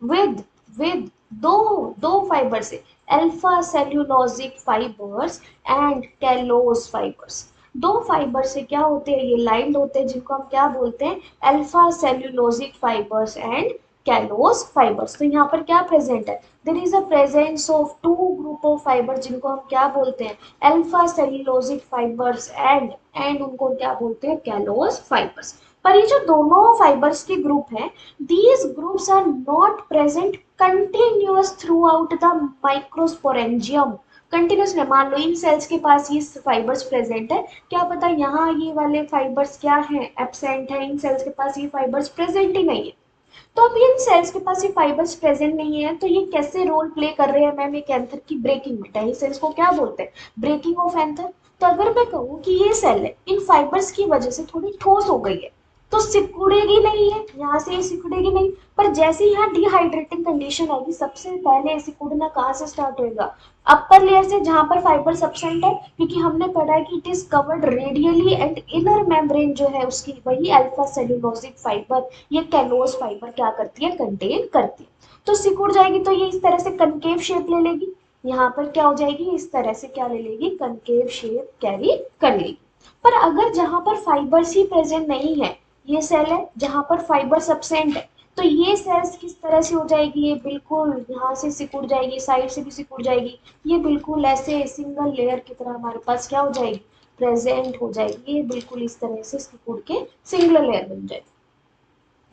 with with दो फाइबर से, alpha cellulosic fibres and callose fibres. 2 fibre से क्या होते हैं, ये लाइंड होते हैं, जिनको हम क्या बोलते हैं, alpha cellulosic fibres and callose fibres. तो यहाँ पर क्या प्रेजेंट है, there is a presence of 2 group of fibre, जिनको हम क्या बोलते हैं, अल्फा सेल्यूलोजिक फाइबर्स एंड उनको क्या बोलते हैं, कैलोस फाइबर्स। पर ये जो दोनों फाइबर्स के ग्रुप हैं, these groups are not present continuous throughout the microsporangium। Continuous में, मान लो इन सेल्स के पास ये फाइबर्स प्रेजेंट है, क्या पता यहाँ ये वाले फाइबर्स क्या है, एब्सेंट है, इन सेल्स के पास ये फाइबर्स प्रेजेंट ही नहीं है। तो अब इन सेल्स के पास ये फाइबर्स प्रेजेंट नहीं है, तो ये कैसे रोल प्ले कर रहे हैं मैम, एक एंथर की ब्रेकिंग में। डेही सेल्स को क्या बोलते हैं, ब्रेकिंग ऑफ एंथर। तो अगर मैं कहूँ कि ये सेल है इन फाइबर्स की वजह से थोड़ी ठोस हो गई है, तो सिकुड़ेगी नहीं है, यहाँ से ये सिकुड़ेगी नहीं। पर जैसे यहाँ डिहाइड्रेटिंग कंडीशन आएगी, सबसे पहले सिकुड़ना कहाँ से स्टार्ट होगा, अपर लेयर से, जहां पर फाइबर सबसेंट है, क्योंकि हमने पढ़ा है कि it is covered radially and inner membrane जो है उसकी, वही अल्फा सेल्यूलोजिक फाइबर, ये कैलोस फाइबर क्या करती है, कंटेन करती है। तो सिकुड़ जाएगी तो ये इस तरह से कनकेव शेप ले लेगी, यहाँ पर क्या हो जाएगी, इस तरह से क्या ले लेगी, कनकेव शेप कैरी कर लेगी। पर अगर जहां पर फाइबर्स ही प्रेजेंट नहीं है, ये सेल है जहां पर फाइबर सबसेंट है, तो ये सेल्स किस तरह से हो जाएगी, ये बिल्कुल यहाँ से सिकुड़ जाएगी, साइड से भी सिकुड़ जाएगी, ये बिल्कुल ऐसे सिंगल लेयर की तरह हमारे पास क्या हो जाएगी, प्रेजेंट हो जाएगी, ये बिल्कुल इस तरह से सिकुड़ के सिंगल लेयर बन जाएगी।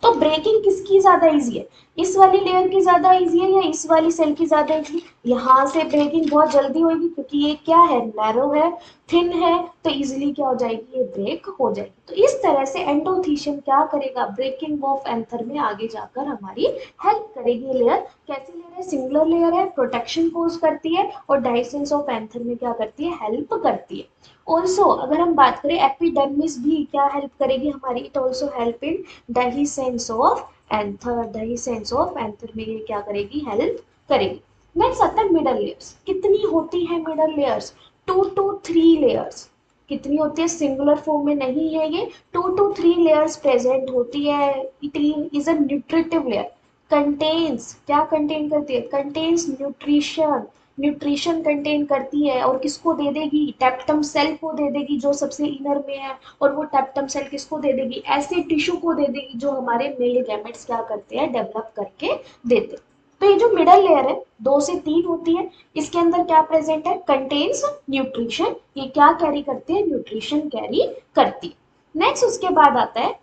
तो ब्रेकिंग किसकी ज्यादा इजी है, इस वाली लेयर की ज्यादा इजी है या इस वाली सेल की ज्यादा इजी। यहाँ से ब्रेकिंग बहुत जल्दी होगी, क्योंकि ये क्या है, नैरो है, थिन है, तो इजीली क्या हो जाएगी, ये ब्रेक हो जाएगी। तो इस तरह से एंडोथीशियम क्या करेगा, ब्रेकिंग ऑफ एंथर में आगे जाकर हमारी हेल्प करेगी। लेयर कैसी लेयर है, सिंगुलर लेयर है, प्रोटेक्शन कोज करती है और डाइसेंस ऑफ एंथर में क्या करती है, हेल्प करती है। ऑल्सो अगर हम बात करें, एपिडर्मिस भी क्या हेल्प करेगी हमारी, it also help in dehiscence of anther, the he sense of anther में ये क्या करेगी, हेल्प करेगी। नेक्स्ट आता है मिडल लेयर्स। कितनी होती है मिडल लेयर्स, 2 to 3 लेयर्स। कितनी होती है, सिंगुलर फॉर्म में नहीं है ये, 2 to 3 लेयर्स प्रेजेंट होती है। It is a nutritive layer, contains, क्या कंटेन करती है, कंटेन्स न्यूट्रिशन, न्यूट्रिशन कंटेन करती है। और किसको दे देगी, टेप्टम सेल को दे देगी जो सबसे इनर में है। और वो टेप्टम सेल किसको दे देगी, ऐसे टिश्यू को दे देगी जो हमारे मेल गैमेट्स क्या करते हैं, डेवलप करके देते हैं। तो ये जो मिडल लेयर है 2 से 3 होती है, इसके अंदर क्या प्रेजेंट है, कंटेन्स न्यूट्रिशन। ये क्या कैरी करती है, न्यूट्रिशन कैरी करती है। नेक्स्ट उसके बाद आता है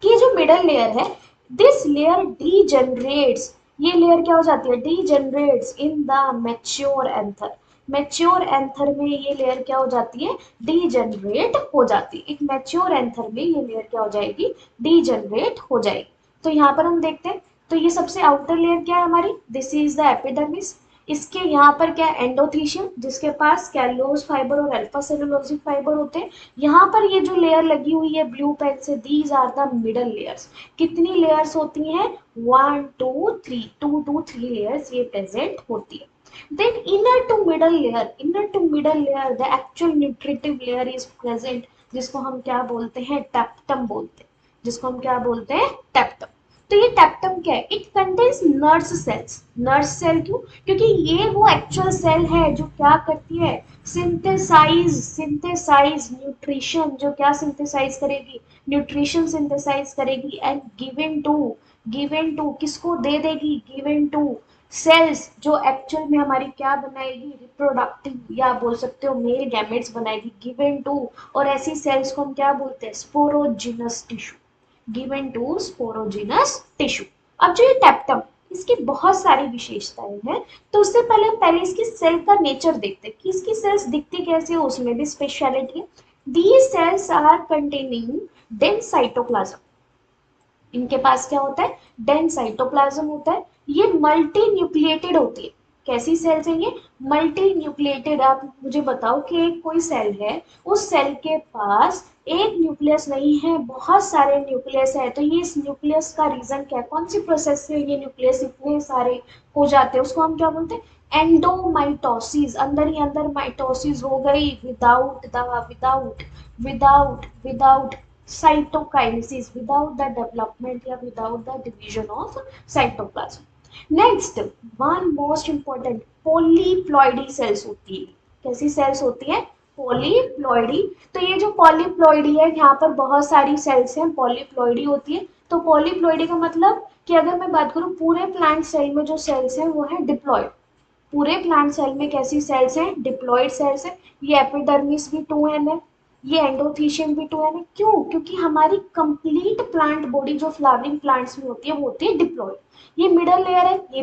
कि जो मिडल लेयर है, दिस लेयर डीजेनरेट्स, ये लेयर क्या हो जाती है, degenerates in the mature anther. Mature anther में ये लेयर क्या हो जाती है, डीजेनरेट हो जाती है। एक मैच्योर एंथर में ये लेयर क्या हो जाएगी, डीजेनरेट हो जाएगी। तो यहाँ पर हम देखते हैं, तो ये सबसे आउटर लेयर क्या है हमारी, दिस इज द एपिडर्मिस। इसके यहाँ पर क्या है, एंडोथीशियम, जिसके पास कैलोज फाइबर और अल्फा सेलुलोजिक फाइबर होते हैं। यहाँ पर ये जो लेयर लगी हुई है ब्लू पेन से, these are the middle layers. कितनी लेयर्स होती हैं, 1 2 3, 2 to 3 लेयर्स ये प्रेजेंट होती है। Then inner to middle layer, the actual nutritive layer is present, जिसको हम क्या बोलते हैं, टेप्टम बोलते हैं, जिसको हम क्या बोलते हैं, टेप्टम। तो ये टेप्टम क्या है, it contains nurse cells. Nurse cell क्यों, क्योंकि ये वो एक्चुअल सेल है जो क्या करती है, सिंथेसाइज न्यूट्रिशन, जो क्या सिंथेसाइज करेगी, न्यूट्रिशन सिंथेसाइज करेगी। एंड गिवन टू किसको दे देगी, गिवन टू सेल्स, जो एक्चुअल में हमारी क्या बनाएगी, रिप्रोडक्टिव या बोल सकते हो मेल गैमेट्स बनाएगी, गिवन टू। और ऐसी सेल्स को हम क्या बोलते हैं, sporogenous tissue, given to sporogenous tissue. अब जो ये टेप्टम, इसकी बहुत सारी विशेषताएं हैं। तो उससे पहले हम पहले इसकी सेल का नेचर देखते हैं कि इसकी सेल्स दिखती कैसे है, उसमें भी स्पेशलिटी है। These cells are containing dense cytoplasm. इनके पास क्या होता है, डेंस साइटोप्लाज्म होता है। ये मल्टी न्यूक्लिएटेड होती है। कैसी सेल्स हैं ये, मल्टी न्यूक्लिएटेड। आप मुझे बताओ कि एक कोई सेल है, उस सेल के पास एक न्यूक्लियस नहीं है, बहुत सारे न्यूक्लियस है। तो ये इस न्यूक्लियस का रीजन क्या है, कौन सी प्रोसेस से ये न्यूक्लियस इतने सारे हो जाते हैं, उसको हम क्या बोलते हैं, एंडोमाइटोसिस। अंदर ही अंदर माइटोसिस हो गई, without cytokinesis, without the development या without the division of cytoplasm. Next, one most important, polyploidy cells होती है। कैसी सेल्स होती है, पॉलीप्लॉइडी। तो ये जो पॉलीप्लॉइडी है, यहाँ पर बहुत सारी सेल्स हैं, पॉलीप्लॉइडी होती है। तो पॉलीप्लॉइडी का मतलब कि अगर मैं बात करूँ पूरे प्लांट सेल में जो सेल्स हैं वो है डिप्लॉइड। पूरे प्लांट सेल में कैसी सेल्स हैं, डिप्लॉइड सेल्स हैं। ये एपिडर्मिस भी 2n है, ये एंडोथीशियम भी 2n है। क्यों, क्योंकि हमारी कंप्लीट प्लांट बॉडी जो फ्लावरिंग प्लांट्स में होती है वो होती है डिप्लॉइड। ये मिडल लेयर है, ये